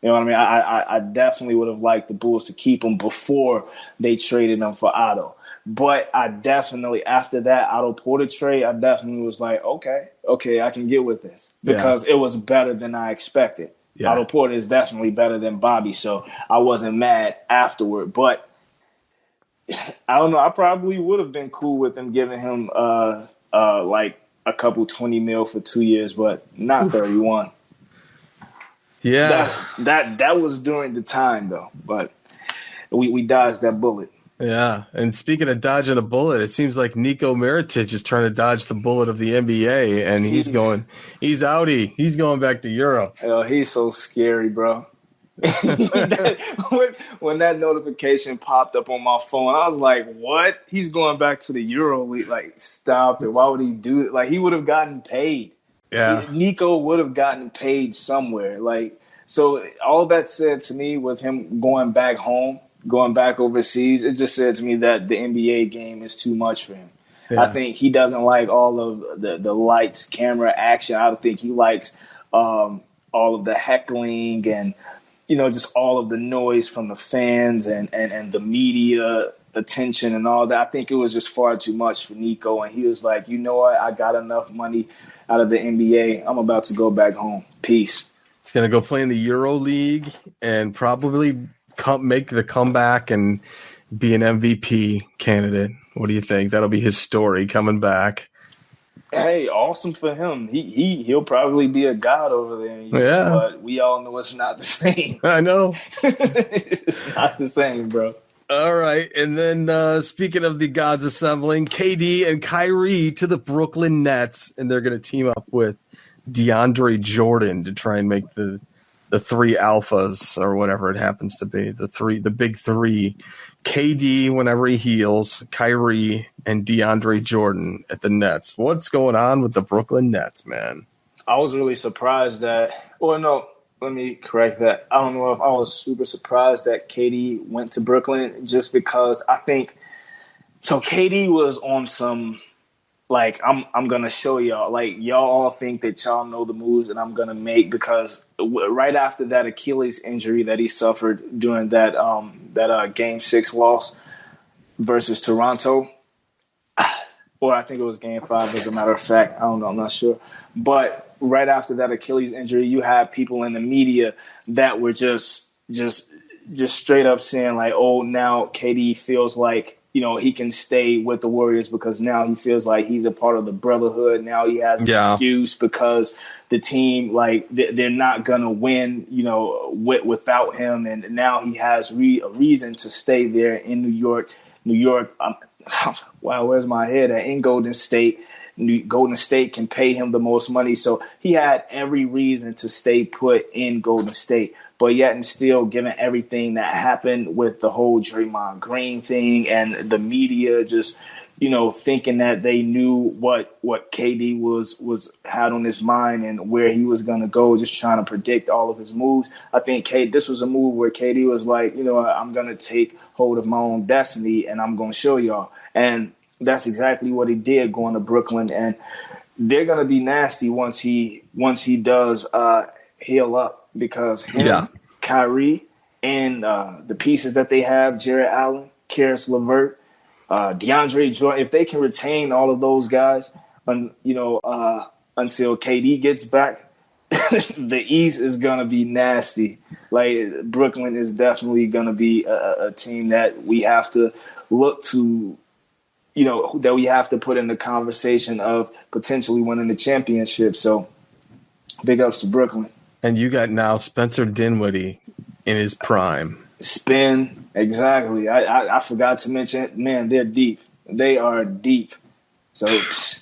Speaker 3: You know what I mean? I definitely would have liked the Bulls to keep him before they traded him for Otto. But I definitely, after that Otto Porter trade, I definitely was like, okay, I can get with this, because it was better than I expected. Yeah. Otto Porter is definitely better than Bobby, so I wasn't mad afterward. But I don't know, I probably would have been cool with them giving him like a couple 20 mil for 2 years, but not 31.
Speaker 1: Yeah,
Speaker 3: that was during the time though, but we dodged that bullet.
Speaker 1: Yeah, and speaking of dodging a bullet, it seems like Nico Mirotic is trying to dodge the bullet of the NBA, and he's outie. He's going back to Europe.
Speaker 3: Oh, he's so scary, bro. when that notification popped up on my phone, I was like, what? He's going back to the Euro League. Like, stop it. Why would he do it? Like, he would have gotten paid.
Speaker 1: Yeah.
Speaker 3: Nico would have gotten paid somewhere. Like, so all that said to me with him going back home, going back overseas, it just said to me that the NBA game is too much for him. Yeah. I think he doesn't like all of the lights, camera, action. I don't think he likes all of the heckling and, you know, just all of the noise from the fans and the media attention and all that. I think it was just far too much for Nico. And he was like, you know what? I got enough money out of the NBA. I'm about to go back home. Peace.
Speaker 1: He's going to go play in the Euro League and probably make the comeback and be an MVP candidate. What do you think? That'll be his story coming back.
Speaker 3: Hey, awesome for him. He'll probably be a god over there.
Speaker 1: Yeah.
Speaker 3: But we all know it's not the same.
Speaker 1: I know.
Speaker 3: It's not the same, bro.
Speaker 1: All right. And then speaking of the gods assembling, KD and Kyrie to the Brooklyn Nets, and they're going to team up with DeAndre Jordan to try and make the three alphas or whatever it happens to be, the big three. KD whenever he heals, Kyrie, and DeAndre Jordan at the Nets. What's going on with the Brooklyn Nets, man?
Speaker 3: I was really surprised that – well, no, let me correct that. I don't know if I was super surprised that KD went to Brooklyn, just because I think – so KD was on some – like, I'm going to show y'all. Like, y'all all think that y'all know the moves that I'm going to make, because right after that Achilles injury that he suffered during that Game 6 loss versus Toronto, or I think it was Game 5 as a matter of fact. I don't know. I'm not sure. But right after that Achilles injury, you have people in the media that were just straight up saying, like, oh, now KD feels like, you know, he can stay with the Warriors because now he feels like he's a part of the brotherhood. Now he has an excuse because the team, like, they're not going to win, you know, without him. And now he has a reason to stay there in New York. Wow, where's my head at? In Golden State. Golden State can pay him the most money. So he had every reason to stay put in Golden State. But yet and still, given everything that happened with the whole Draymond Green thing and the media just, thinking that they knew what KD was had on his mind and where he was going to go, just trying to predict all of his moves. I think this was a move where KD was like, I'm going to take hold of my own destiny and I'm going to show y'all. And that's exactly what he did going to Brooklyn. And they're going to be nasty once he does heal up, because Kyrie, and the pieces that they have, Jared Allen, Karis LeVert, DeAndre Jordan, if they can retain all of those guys, until KD gets back, the East is going to be nasty. Like, Brooklyn is definitely going to be a team that we have to look to, that we have to put in the conversation of potentially winning the championship. So big ups to Brooklyn. And
Speaker 1: you got now Spencer Dinwiddie in his prime.
Speaker 3: Spin, exactly. I forgot to mention, man, they're deep. They are deep. So,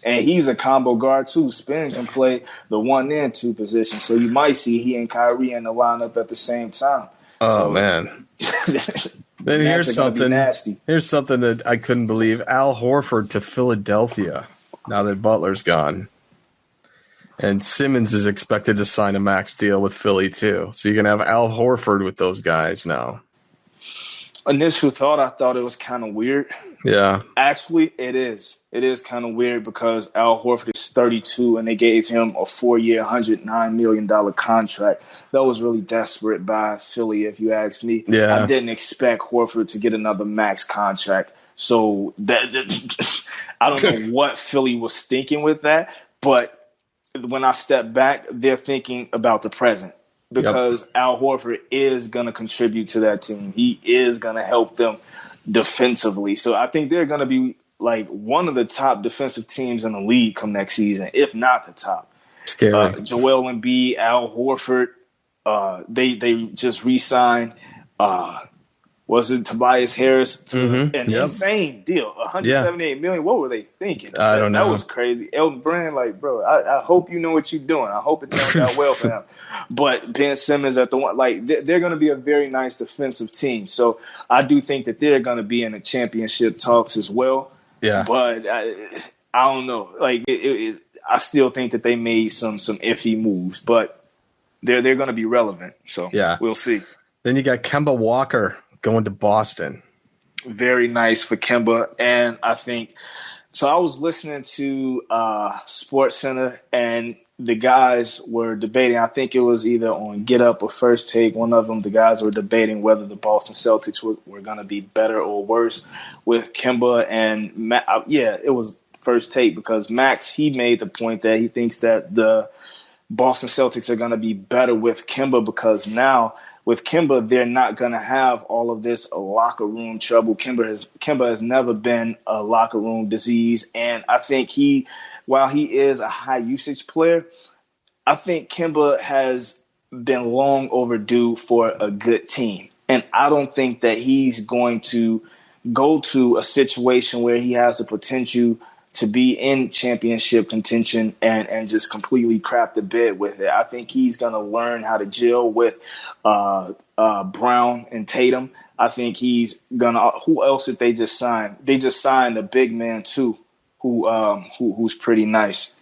Speaker 3: and he's a combo guard too. Spin can play the 1 and 2 position. So you might see he and Kyrie in the lineup at the same time.
Speaker 1: Oh, man. Then here's something that I couldn't believe. Al Horford to Philadelphia now that Butler's gone. And Simmons is expected to sign a max deal with Philly too. So you're going to have Al Horford with those guys now.
Speaker 3: Initial thought, I thought it was kind of weird.
Speaker 1: Yeah.
Speaker 3: Actually, it is. It is kind of weird because Al Horford is 32 and they gave him a 4-year, $109 million contract. That was really desperate by Philly, if you ask me.
Speaker 1: Yeah.
Speaker 3: I didn't expect Horford to get another max contract. So that I don't know what Philly was thinking with that. But when I step back, they're thinking about the present. Because Al Horford is going to contribute to that team. He is going to help them defensively. So I think they're going to be like one of the top defensive teams in the league come next season, if not the top.
Speaker 1: Scary.
Speaker 3: Joel Embiid, Al Horford, they just re-signed, was it Tobias Harris to an insane deal, $178 million. What were they thinking?
Speaker 1: I don't know.
Speaker 3: That was crazy. Elton Brand, like, bro, I hope you know what you're doing. I hope it turns out well for him. But Ben Simmons at the one, like, they're going to be a very nice defensive team. So I do think that they're going to be in the championship talks as well.
Speaker 1: Yeah.
Speaker 3: But I don't know. Like, I still think that they made some iffy moves, but they're going to be relevant. So we'll see.
Speaker 1: Then you got Kemba Walker going to Boston.
Speaker 3: Very nice for Kemba. And I think – so I was listening to SportsCenter, and the guys were debating. I think it was either on Get Up or First Take. One of them, the guys were debating whether the Boston Celtics were going to be better or worse with Kemba. And, it was First Take because Max, he made the point that he thinks that the Boston Celtics are going to be better with Kemba because now – with Kemba, they're not going to have all of this locker room trouble. Kemba has never been a locker room disease. And I think while he is a high usage player, I think Kemba has been long overdue for a good team. And I don't think that he's going to go to a situation where he has the potential to be in championship contention and just completely crap the bed with it. I think he's going to learn how to gel with Brown and Tatum. I think he's going to – who else did they just sign? They just signed a big man too who's pretty nice.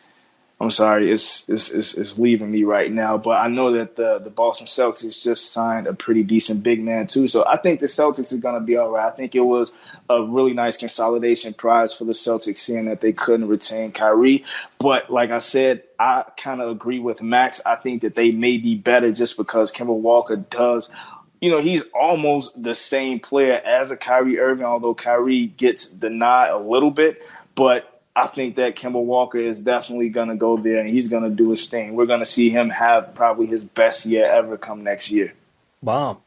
Speaker 3: I'm sorry, it's leaving me right now. But I know that the Boston Celtics just signed a pretty decent big man too. So I think the Celtics are going to be all right. I think it was a really nice consolidation prize for the Celtics, seeing that they couldn't retain Kyrie. But like I said, I kind of agree with Max. I think that they may be better just because Kemba Walker does – he's almost the same player as a Kyrie Irving, although Kyrie gets denied a little bit. But I think that Kemba Walker is definitely going to go there, and he's going to do his thing. We're going to see him have probably his best year ever come next year.
Speaker 1: Wow.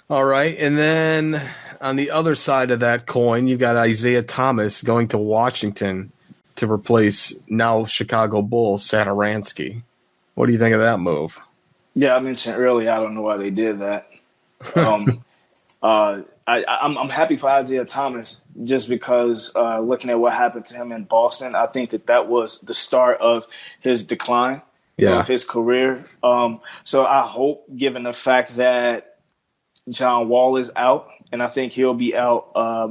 Speaker 1: All right, and then on the other side of that coin, you've got Isaiah Thomas going to Washington to replace now Chicago Bulls Satoransky. What do you think of that move?
Speaker 3: Yeah, I mentioned earlier, I don't know why they did that. I'm happy for Isaiah Thomas just because looking at what happened to him in Boston, I think that was the start of his decline of his career. So I hope, given the fact that John Wall is out, and I think he'll be out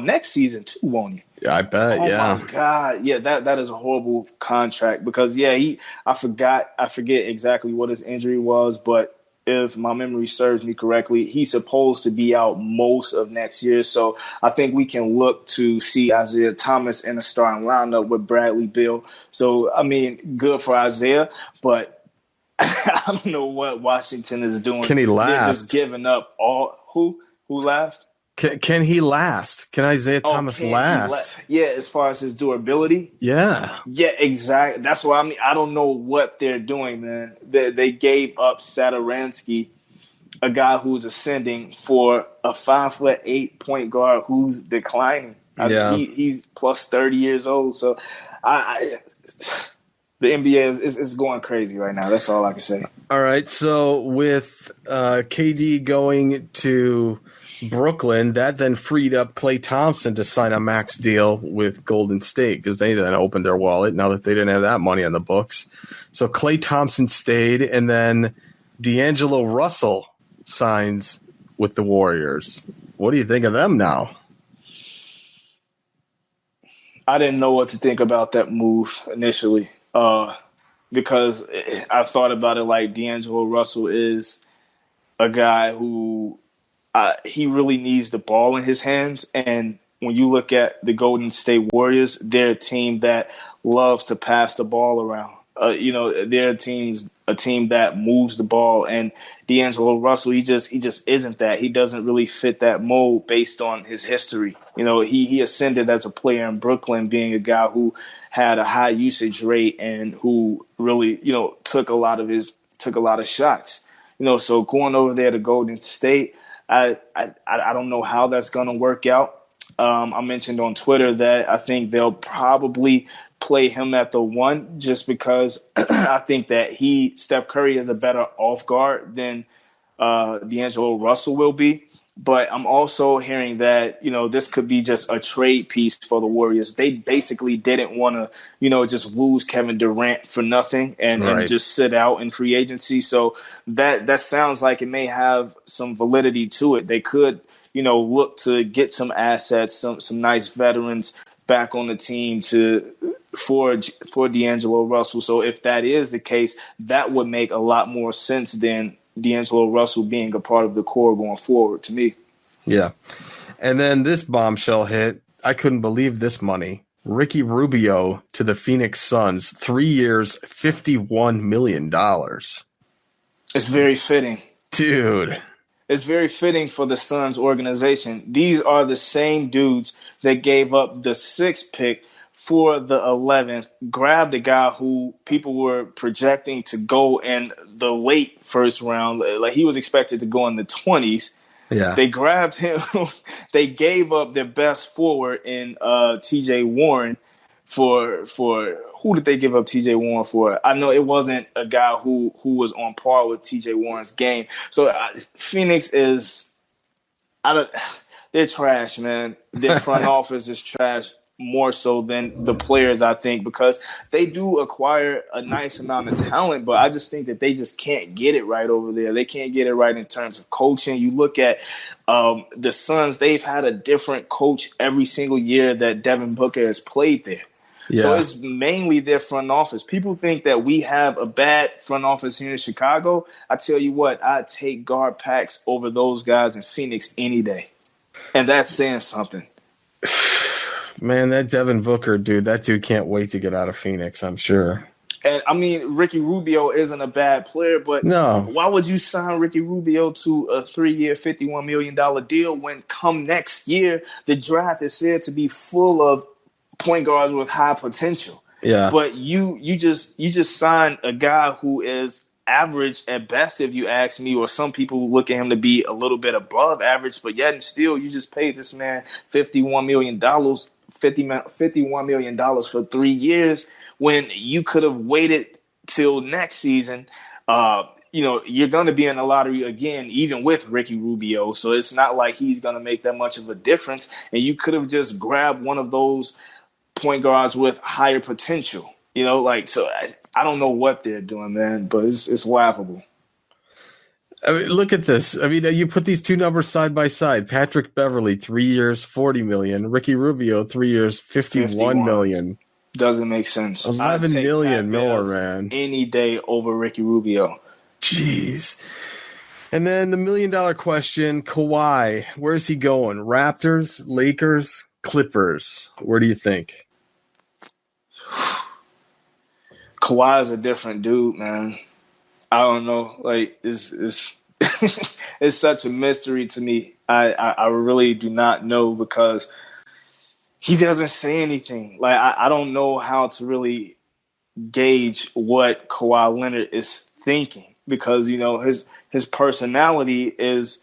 Speaker 3: next season too, won't he?
Speaker 1: I bet.
Speaker 3: Oh
Speaker 1: Yeah.
Speaker 3: my God. Yeah, that is a horrible contract because I forget exactly what his injury was, but if my memory serves me correctly, he's supposed to be out most of next year. So I think we can look to see Isaiah Thomas in a starting lineup with Bradley Beal. So I mean, good for Isaiah, but I don't know what Washington is doing.
Speaker 1: Can he last?
Speaker 3: They're just giving up all who left?
Speaker 1: Can he last? Can Isaiah Thomas last?
Speaker 3: Yeah, as far as his durability.
Speaker 1: Yeah.
Speaker 3: Yeah, exactly. That's what I mean. I don't know what they're doing, man. They gave up Satoransky, a guy who's ascending, for a 5'8" point guard who's declining.
Speaker 1: Yeah.
Speaker 3: He's plus 30 years old. So the NBA is going crazy right now. That's all I can say.
Speaker 1: All right. So with KD going to Brooklyn, that then freed up Klay Thompson to sign a max deal with Golden State because they then opened their wallet now that they didn't have that money on the books. So Klay Thompson stayed, and then D'Angelo Russell signs with the Warriors. What do you think of them now?
Speaker 3: I didn't know what to think about that move initially because I thought about it like D'Angelo Russell is a guy who he really needs the ball in his hands. And when you look at the Golden State Warriors, they're a team that loves to pass the ball around. They're a team that moves the ball. And D'Angelo Russell, he just isn't that. He doesn't really fit that mold based on his history. He ascended as a player in Brooklyn, being a guy who had a high usage rate and who really, took a lot of shots. So going over there to Golden State, I don't know how that's going to work out. I mentioned on Twitter that I think they'll probably play him at the 1 just because I think that Steph Curry is a better off guard than D'Angelo Russell will be. But I'm also hearing that, this could be just a trade piece for the Warriors. They basically didn't want to, just lose Kevin Durant for nothing and just sit out in free agency. So that sounds like it may have some validity to it. They could, look to get some assets, some nice veterans back on the team for D'Angelo Russell. So if that is the case, that would make a lot more sense than D'Angelo Russell being a part of the core going forward to me.
Speaker 1: Yeah. And then this bombshell hit. I couldn't believe this money. Ricky Rubio to the Phoenix Suns, 3 years, $51 million.
Speaker 3: It's very fitting.
Speaker 1: Dude.
Speaker 3: It's very fitting for the Suns organization. These are the same dudes that gave up the 6th pick for the 11th, grabbed a guy who people were projecting to go in the late first round. Like he was expected to go in the 20s.
Speaker 1: Yeah.
Speaker 3: They grabbed him. They gave up their best forward in TJ Warren for who did they give up TJ Warren for? I know it wasn't a guy who was on par with TJ Warren's game. So Phoenix they're trash, man. Their front office is trash. More so than the players, I think, because they do acquire a nice amount of talent, but I just think that they just can't get it right over there. They can't get it right in terms of coaching. You look at the Suns, they've had a different coach every single year that Devin Booker has played there. Yeah. So it's mainly their front office. People think that we have a bad front office here in Chicago. I tell you what, I'd take guard packs over those guys in Phoenix any day. And that's saying something.
Speaker 1: Man, that Devin Booker dude, that dude can't wait to get out of Phoenix, I'm sure.
Speaker 3: And I mean, Ricky Rubio isn't a bad player, but why would you sign Ricky Rubio to a 3-year, $51 million deal when come next year, the draft is said to be full of point guards with high potential?
Speaker 1: Yeah.
Speaker 3: But you just signed a guy who is average at best, if you ask me, or some people look at him to be a little bit above average, but yet and still you just paid this man $51 million for 3 years when you could have waited till next season. You're going to be in the lottery again, even with Ricky Rubio. So it's not like he's going to make that much of a difference. And you could have just grabbed one of those point guards with higher potential. So I don't know what they're doing, man, but it's laughable.
Speaker 1: I mean, look at this. I mean, you put these two numbers side by side. Patrick Beverley, 3 years, $40 million. Ricky Rubio, 3 years, $51 million.
Speaker 3: Doesn't make sense.
Speaker 1: $11 million more, man.
Speaker 3: Any day over Ricky Rubio.
Speaker 1: Jeez. And then the $1 million question, Kawhi, where's he going? Raptors, Lakers, Clippers. Where do you think?
Speaker 3: Kawhi is a different dude, man. I don't know. Like, it's it's such a mystery to me. I really do not know because he doesn't say anything. Like, I don't know how to really gauge what Kawhi Leonard is thinking because, you know, his personality is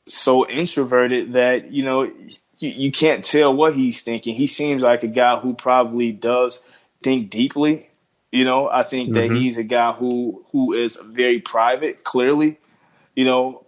Speaker 3: so introverted that, you know, you can't tell what he's thinking. He seems like a guy who probably does think deeply. You know, I think that he's a guy who is very private, clearly, you know,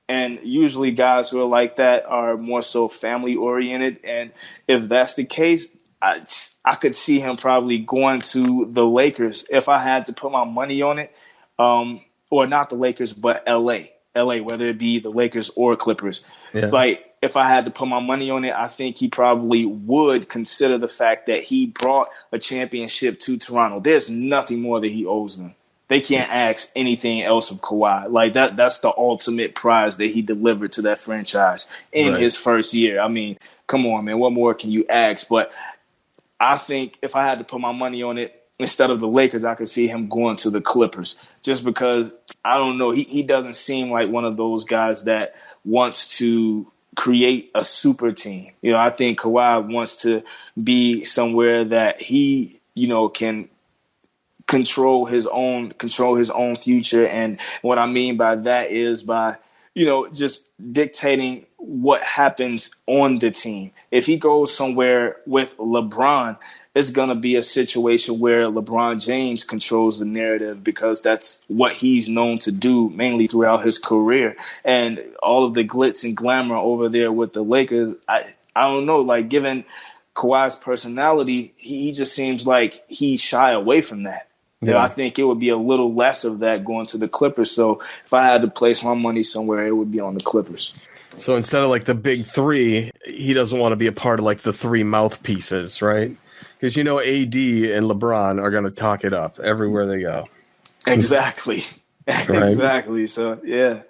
Speaker 3: and usually guys who are like that are more so family oriented. And if that's the case, I could see him probably going to the Lakers if I had to put my money on it, or not the Lakers, but LA, whether it be the Lakers or Clippers. Yeah. Like, if I had to put my money on it, I think he probably would consider the fact that he brought a championship to Toronto. There's nothing more that he owes them. They can't ask anything else of Kawhi. Like, that's the ultimate prize that he delivered to that franchise in his first year. I mean, come on, man. What more can you ask? But I think if I had to put my money on it, instead of the Lakers, I could see him going to the Clippers just because, I don't know, he doesn't seem like one of those guys that wants to create a super team. You know, I think Kawhi wants to be somewhere that he, you know, can control his own future. And what I mean by that is by, you know, just dictating what happens on the team. If he goes somewhere with LeBron, it's going to be a situation where LeBron James controls the narrative because that's what he's known to do mainly throughout his career. And all of the glitz and glamour over there with the Lakers, I don't know, like, given Kawhi's personality, he just seems like he's shy away from that. Yeah. You know, I think it would be a little less of that going to the Clippers. So if I had to place my money somewhere, it would be on the Clippers.
Speaker 1: So instead of like the big three, he doesn't want to be a part of like the three mouthpieces, right? Because, you know, AD and LeBron are going to talk it up everywhere they go.
Speaker 3: Exactly. Right? Exactly. So, yeah.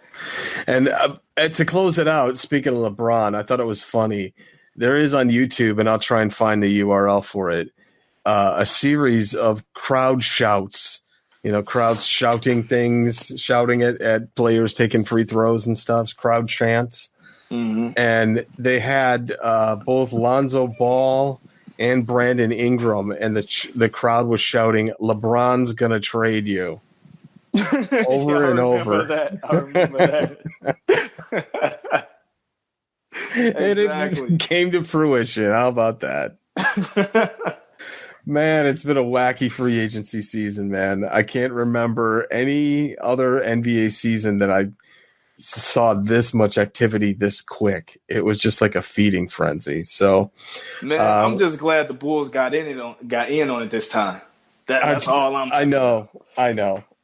Speaker 1: And to close it out, speaking of LeBron, I thought it was funny. There is on YouTube, and I'll try and find the URL for it, a series of crowd shouts. You know, crowds shouting things, shouting it at players taking free throws and stuff, crowd chants. Mm-hmm. And they had both Lonzo Ball and Brandon Ingram, and the crowd was shouting, "LeBron's gonna trade you," over and over.
Speaker 3: I remember that.
Speaker 1: And it came to fruition. How about that? Man, it's been a wacky free agency season, man. I can't remember any other NBA season that I saw this much activity this quick. It was just like a feeding frenzy. So,
Speaker 3: man, I'm just glad the Bulls got in on it this time. That's all I'm.
Speaker 1: I know.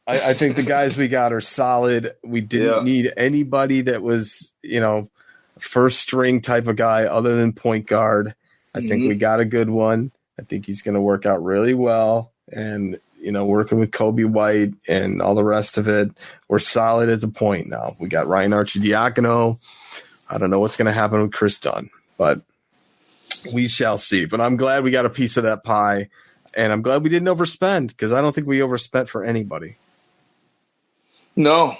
Speaker 1: I think the guys we got are solid. We didn't need anybody that was, you know, first string type of guy other than point guard. I think we got a good one. I think he's going to work out really well. And, you know, working with Kobe White and all the rest of it, we're solid at the point now. We got Ryan Arcidiacono. I don't know what's going to happen with Chris Dunn, but we shall see. But I'm glad we got a piece of that pie, and I'm glad we didn't overspend because I don't think we overspent for anybody.
Speaker 3: No,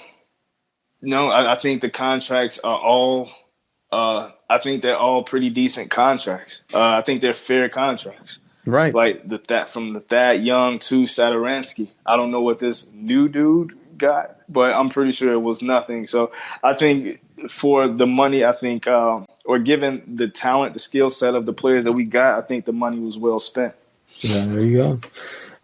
Speaker 3: I think the contracts are all I think they're all pretty decent contracts. I think they're fair contracts.
Speaker 1: Right.
Speaker 3: Like from the Thad Young to Satoransky. I don't know what this new dude got, but I'm pretty sure it was nothing. So I think for the money, I think, or given the talent, the skill set of the players that we got, I think the money was well spent.
Speaker 1: Yeah, there you go.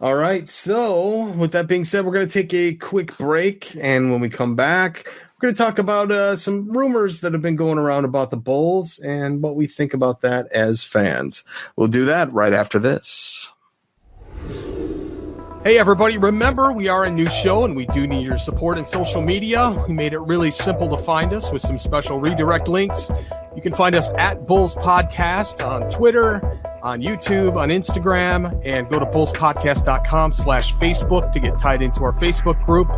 Speaker 1: All right. So with that being said, we're going to take a quick break. And when we come back, we're going to talk about some rumors that have been going around about the Bulls and what we think about that as fans. We'll do that right after this. Hey, everybody, remember, we are a new show, and we do need your support in social media. We made it really simple to find us with some special redirect links. You can find us at Bulls Podcast on Twitter, on YouTube, on Instagram, and go to bullspodcast.com/Facebook to get tied into our Facebook group.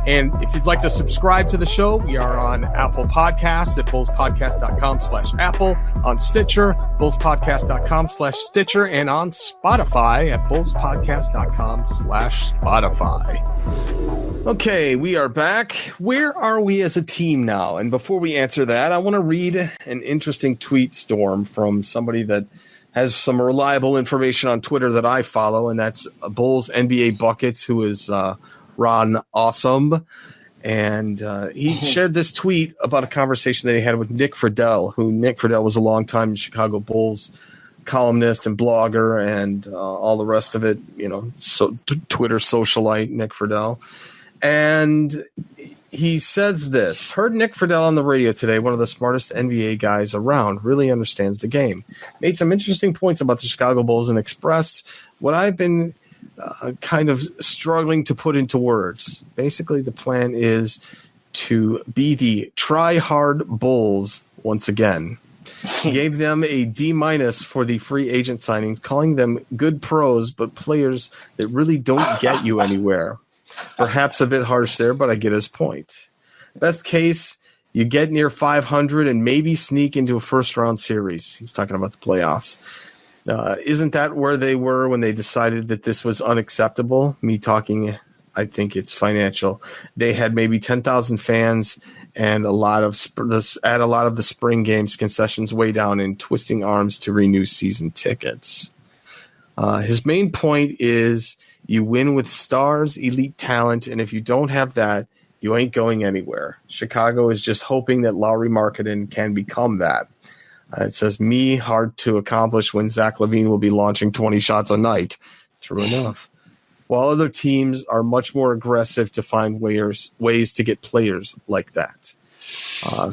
Speaker 1: And if you'd like to subscribe to the show, we are on Apple Podcasts at bullspodcast.com/Apple, on Stitcher, bullspodcast.com/Stitcher, and on Spotify at bullspodcast.com/Spotify. Okay, we are back. Where are we as a team now? And before we answer that, I want to read an interesting tweet storm from somebody that has some reliable information on Twitter that I follow, and that's Bulls NBA Buckets, who is Ron Awesome. And he shared this tweet about a conversation that he had with Nick Friedel, who Nick Friedel was a longtime Chicago Bulls columnist and blogger and all the rest of it, Twitter socialite Nick Friedel. And he says this: heard Nick Friedel on the radio today, one of the smartest NBA guys around, really understands the game. Made some interesting points about the Chicago Bulls and expressed what I've been kind of struggling to put into words. Basically, the plan is to be the try-hard Bulls once again. Gave them a D- for the free agent signings, calling them good pros, but players that really don't get you anywhere. Perhaps a bit harsh there, but I get his point. Best case, you get near 500 and maybe sneak into a first-round series. He's talking about the playoffs. Isn't that where they were when they decided that this was unacceptable? Me talking, I think it's financial. They had maybe 10,000 fans and a lot of the spring games concessions way down and twisting arms to renew season tickets. His main point is you win with stars, elite talent, and if you don't have that, you ain't going anywhere. Chicago is just hoping that Lauri Markkanen can become that. It says, hard to accomplish when Zach LaVine will be launching 20 shots a night. True enough. While other teams are much more aggressive to find ways to get players like that.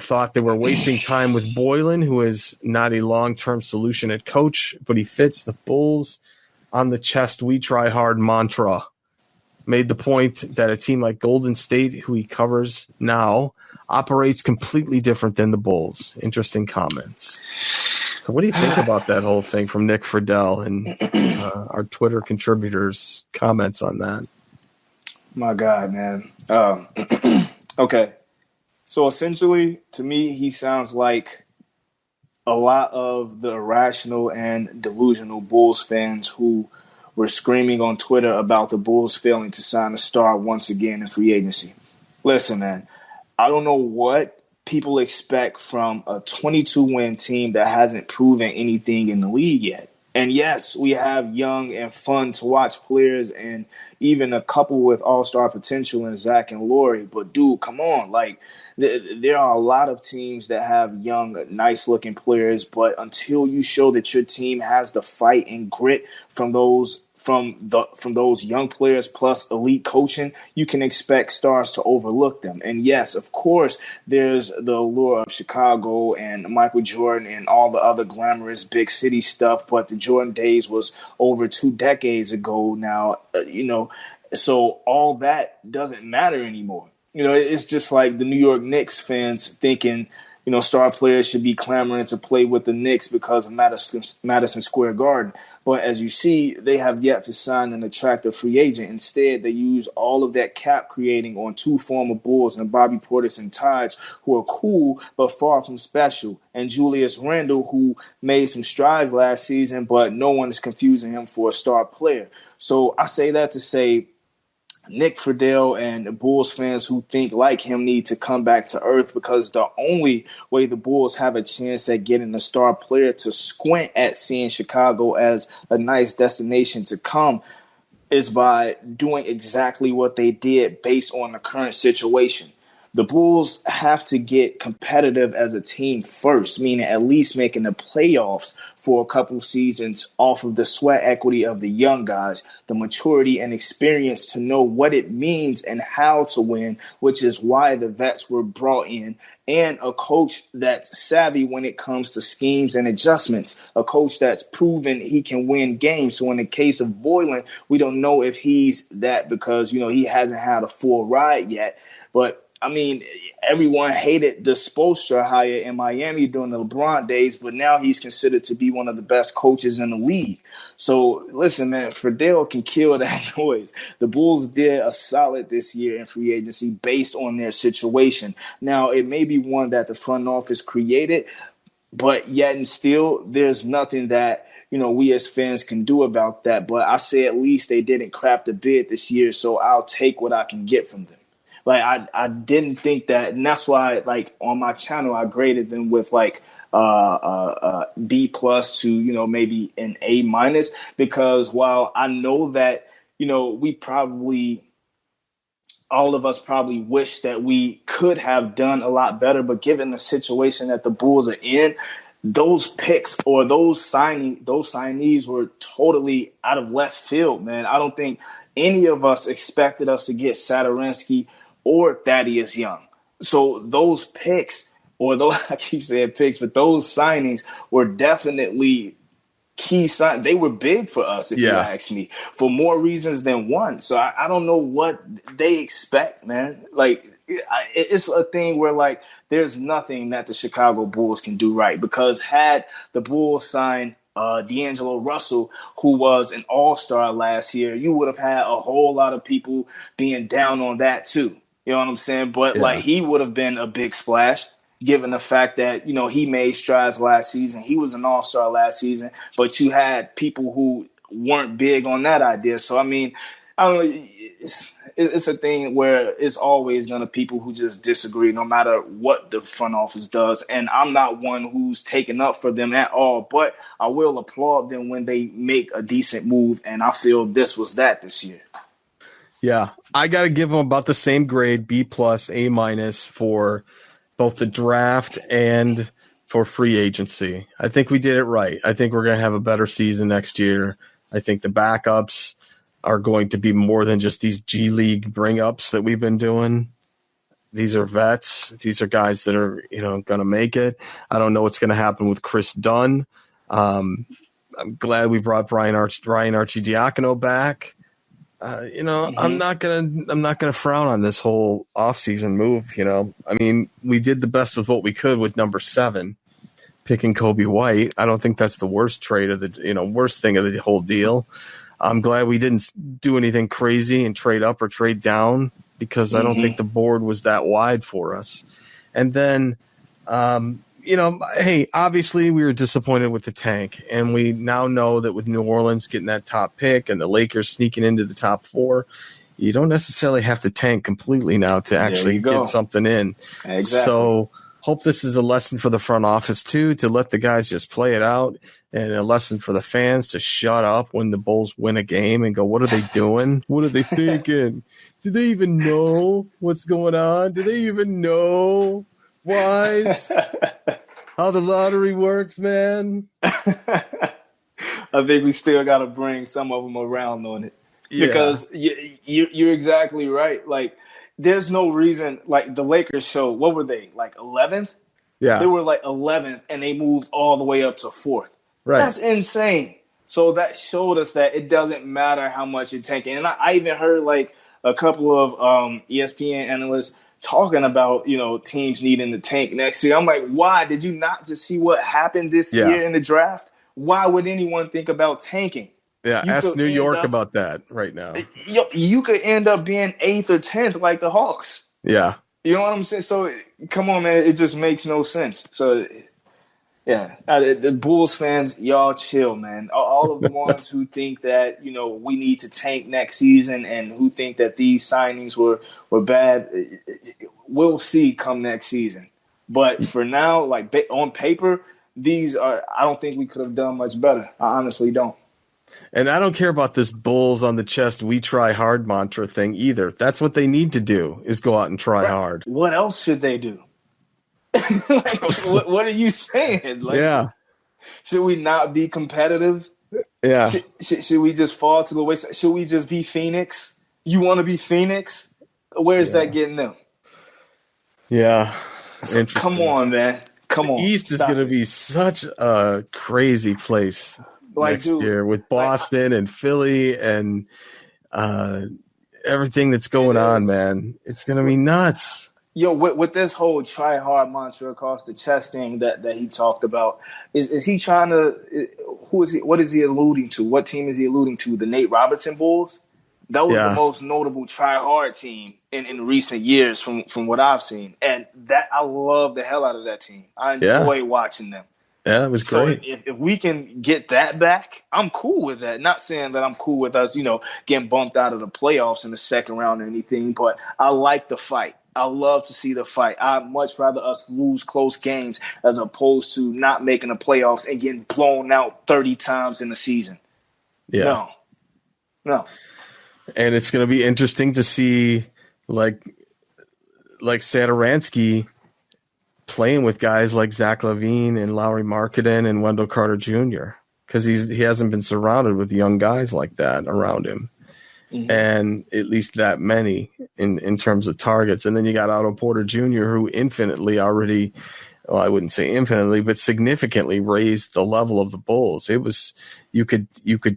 Speaker 1: Thought they were wasting time with Boylan, who is not a long-term solution at coach, but he fits the Bulls on the chest, we try hard mantra. Made the point that a team like Golden State, who he covers now, operates completely different than the Bulls. Interesting comments. So what do you think about that whole thing from Nick Friedel and our Twitter contributors' comments on that?
Speaker 3: My God, man. Okay. So essentially, to me, he sounds like a lot of the irrational and delusional Bulls fans who were screaming on Twitter about the Bulls failing to sign a star once again in free agency. Listen, man, I don't know what people expect from a 22-win team that hasn't proven anything in the league yet. And yes, we have young and fun to watch players and even a couple with all-star potential in Zach and Lauri. But, dude, come on. Like, there are a lot of teams that have young, nice-looking players, but until you show that your team has the fight and grit from those young players plus elite coaching, you can expect stars to overlook them. And yes, of course, there's the allure of Chicago and Michael Jordan and all the other glamorous big city stuff, but the Jordan days was over 2 decades ago now, so all that doesn't matter anymore. It's just like the New York Knicks fans thinking, star players should be clamoring to play with the Knicks because of Madison Square Garden. But as you see, they have yet to sign an attractive free agent. Instead, they use all of that cap creating on 2 former Bulls and Bobby Portis and Taj, who are cool but far from special, and Julius Randle, who made some strides last season, but no one is confusing him for a star player. So I say that to say Nick Friedel and Bulls fans who think like him need to come back to earth, because the only way the Bulls have a chance at getting a star player to squint at seeing Chicago as a nice destination to come is by doing exactly what they did based on the current situation. the Bulls have to get competitive as a team first, meaning at least making the playoffs for a couple seasons off of the sweat equity of the young guys, the maturity and experience to know what it means and how to win, which is why the vets were brought in, and a coach that's savvy when it comes to schemes and adjustments, a coach that's proven he can win games. So in the case of Boylan, we don't know if he's that because, he hasn't had a full ride yet. But I mean, everyone hated the Spoelstra hire in Miami during the LeBron days, but now he's considered to be one of the best coaches in the league. So listen, man, Fidel can kill that noise. The Bulls did a solid this year in free agency based on their situation. Now, it may be one that the front office created, but yet and still, there's nothing that we as fans can do about that. But I say at least they didn't crap the bed this year, so I'll take what I can get from them. Like I didn't think that, and that's why on my channel I graded them with B plus to maybe an A minus, because while I know that we probably, all of us probably wish that we could have done a lot better, but given the situation that the Bulls are in, those picks or those signees were totally out of left field, man. I don't think any of us expected us to get Satoransky or Thaddeus Young. So those picks, or those, I keep saying picks, but those signings were definitely key sign. They were big for us, if you ask me, for more reasons than one. So I don't know what they expect, man. It's a thing where there's nothing that the Chicago Bulls can do right, because had the Bulls signed D'Angelo Russell, who was an all-star last year, you would have had a whole lot of people being down on that too. You know what I'm saying? But he would have been a big splash, given the fact that, he made strides last season. He was an all-star last season, but you had people who weren't big on that idea. So, I mean, I don't know. It's a thing where it's always going to people who just disagree no matter what the front office does. And I'm not one who's taken up for them at all, but I will applaud them when they make a decent move. And I feel this was that this year.
Speaker 1: Yeah, I got to give them about the same grade, B plus, A minus, for both the draft and for free agency. I think we did it right. I think we're going to have a better season next year. I think the backups are going to be more than just these G League bring-ups that we've been doing. These are vets. These are guys that are, going to make it. I don't know what's going to happen with Chris Dunn. I'm glad we brought Ryan Arcidiacono back. I'm not gonna frown on this whole offseason move. I mean, we did the best with what we could with number 7, picking Kobe White. I don't think that's the worst trade of the worst thing of the whole deal. I'm glad we didn't do anything crazy and trade up or trade down, because I don't think the board was that wide for us. And then, hey, obviously we were disappointed with the tank, and we now know that with New Orleans getting that top pick and the Lakers sneaking into the top 4, you don't necessarily have to tank completely now to actually get something in.
Speaker 3: Exactly.
Speaker 1: So hope this is a lesson for the front office too, to let the guys just play it out, and a lesson for the fans to shut up when the Bulls win a game and go, what are they doing? What are they thinking? Do they even know what's going on? Do they even know, Wyse, how the lottery works, man?
Speaker 3: I think we still got to bring some of them around on it.
Speaker 1: Yeah.
Speaker 3: Because you're exactly right. There's no reason, the Lakers show, what were they, 11th?
Speaker 1: Yeah.
Speaker 3: They were 11th, and they moved all the way up to 4th.
Speaker 1: Right.
Speaker 3: That's insane. So that showed us that it doesn't matter how much you're tanking. And I even heard, a couple of ESPN analysts talking about, teams needing to tank next year. I'm like, why? Did you not just see what happened this year in the draft? Why would anyone think about tanking?
Speaker 1: Yeah, ask New York about that right now.
Speaker 3: You could end up being 8th or 10th like the Hawks.
Speaker 1: Yeah.
Speaker 3: You know what I'm saying? So, come on, man. It just makes no sense. So, yeah. The Bulls fans, y'all chill, man. All of the ones who think that, we need to tank next season and who think that these signings were bad, we'll see come next season. But for now, on paper, I don't think we could have done much better. I honestly don't.
Speaker 1: And I don't care about this bulls on the chest, we try hard mantra thing either. That's what they need to do, is go out and try hard.
Speaker 3: What else should they do? Like, what are you saying? Like,
Speaker 1: yeah.
Speaker 3: Should we not be competitive?
Speaker 1: Yeah.
Speaker 3: Should we just fall to the wayside? Should we just be Phoenix? You want to be Phoenix? Where's that getting them?
Speaker 1: Yeah.
Speaker 3: So, come on, man. Come on.
Speaker 1: The East is going to be such a crazy place next year with Boston and Philly and everything that's going on, man. It's going to be nuts.
Speaker 3: Yo, with this whole try hard mantra across the chest thing that he talked about, is he trying to who is he? What is he alluding to? What team is he alluding to? The Nate Robinson Bulls? That was the most notable try hard team in recent years from what I've seen. And that I love the hell out of that team. I enjoy watching them.
Speaker 1: Yeah, it was great.
Speaker 3: So if we can get that back, I'm cool with that. Not saying that I'm cool with us, getting bumped out of the playoffs in the second round or anything, but I like the fight. I love to see the fight. I'd much rather us lose close games as opposed to not making the playoffs and getting blown out 30 times in the season.
Speaker 1: Yeah.
Speaker 3: No.
Speaker 1: And it's going to be interesting to see like Satoransky playing with guys like Zach LaVine and Lauri Markkanen and Wendell Carter Jr. because he hasn't been surrounded with young guys like that around him. Mm-hmm. And at least that many in terms of targets. And then you got Otto Porter Jr., who infinitely already, well, I wouldn't say infinitely, but significantly raised the level of the Bulls. It was, you could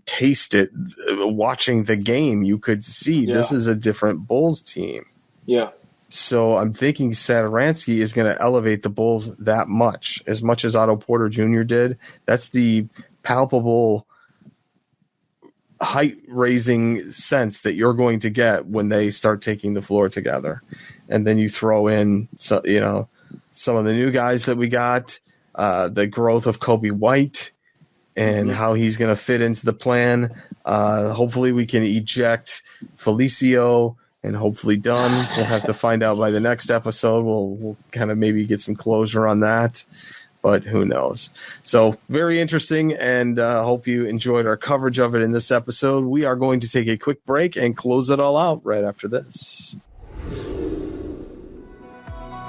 Speaker 1: taste it watching the game. You could see this is a different Bulls team. Yeah. So I'm thinking Satoransky is going to elevate the Bulls that much as Otto Porter Jr. did. That's the palpable height-raising sense that you're going to get when they start taking the floor together. And then you throw in, some of the new guys that we got, the growth of Kobe White and how he's going to fit into the plan. Hopefully we can eject Felicio and hopefully Dunn. We'll have to find out by the next episode. We'll kind of maybe get some closure on that. But who knows? So very interesting, and hope you enjoyed our coverage of it in this episode. We are going to take a quick break and close it all out right after this.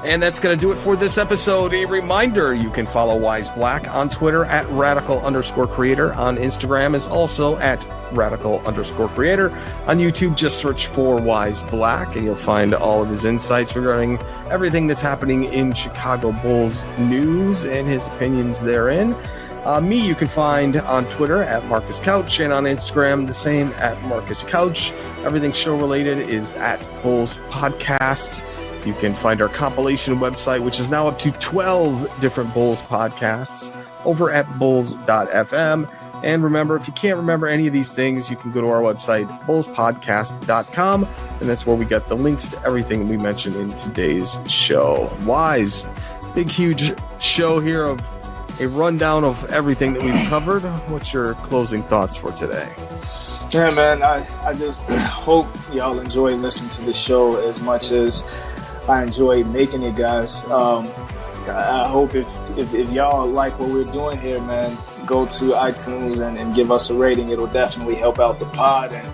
Speaker 1: And that's going to do it for this episode. A reminder, you can follow Wyse Black on Twitter at @radical_creator. On Instagram is also at @radical_creator. On YouTube, just search for Wyse Black, and you'll find all of his insights regarding everything that's happening in Chicago Bulls news and his opinions therein. Me, you can find on Twitter at Marcus Couch, and on Instagram, the same at Marcus Couch. Everything show-related is at Bulls Podcast. You can find our compilation website, which is now up to 12 different Bulls podcasts, over at bulls.fm. And remember, if you can't remember any of these things, you can go to our website, bullspodcast.com, and that's where we get the links to everything we mentioned in today's show. Wyse, big, huge show here of a rundown of everything that we've covered. What's your closing thoughts for today?
Speaker 3: Yeah, man, I just hope y'all enjoy listening to the show as much as I enjoy making it, guys. I hope if y'all like what we're doing here, man, go to iTunes and give us a rating. It'll definitely help out the pod. And,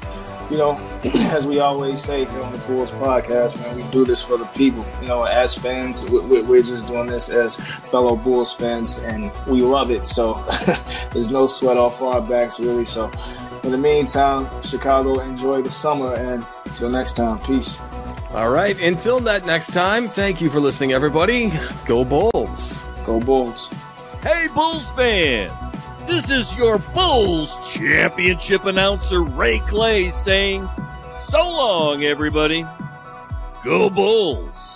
Speaker 3: as we always say here on the Bulls Podcast, man, we do this for the people. As fans, we're just doing this as fellow Bulls fans, and we love it. So there's no sweat off our backs, really. So in the meantime, Chicago, enjoy the summer, and until next time, peace.
Speaker 1: All right, until that next time, thank you for listening, everybody. Go Bulls.
Speaker 3: Go Bulls.
Speaker 2: Hey, Bulls fans. This is your Bulls championship announcer, Ray Clay, saying so long, everybody. Go Bulls.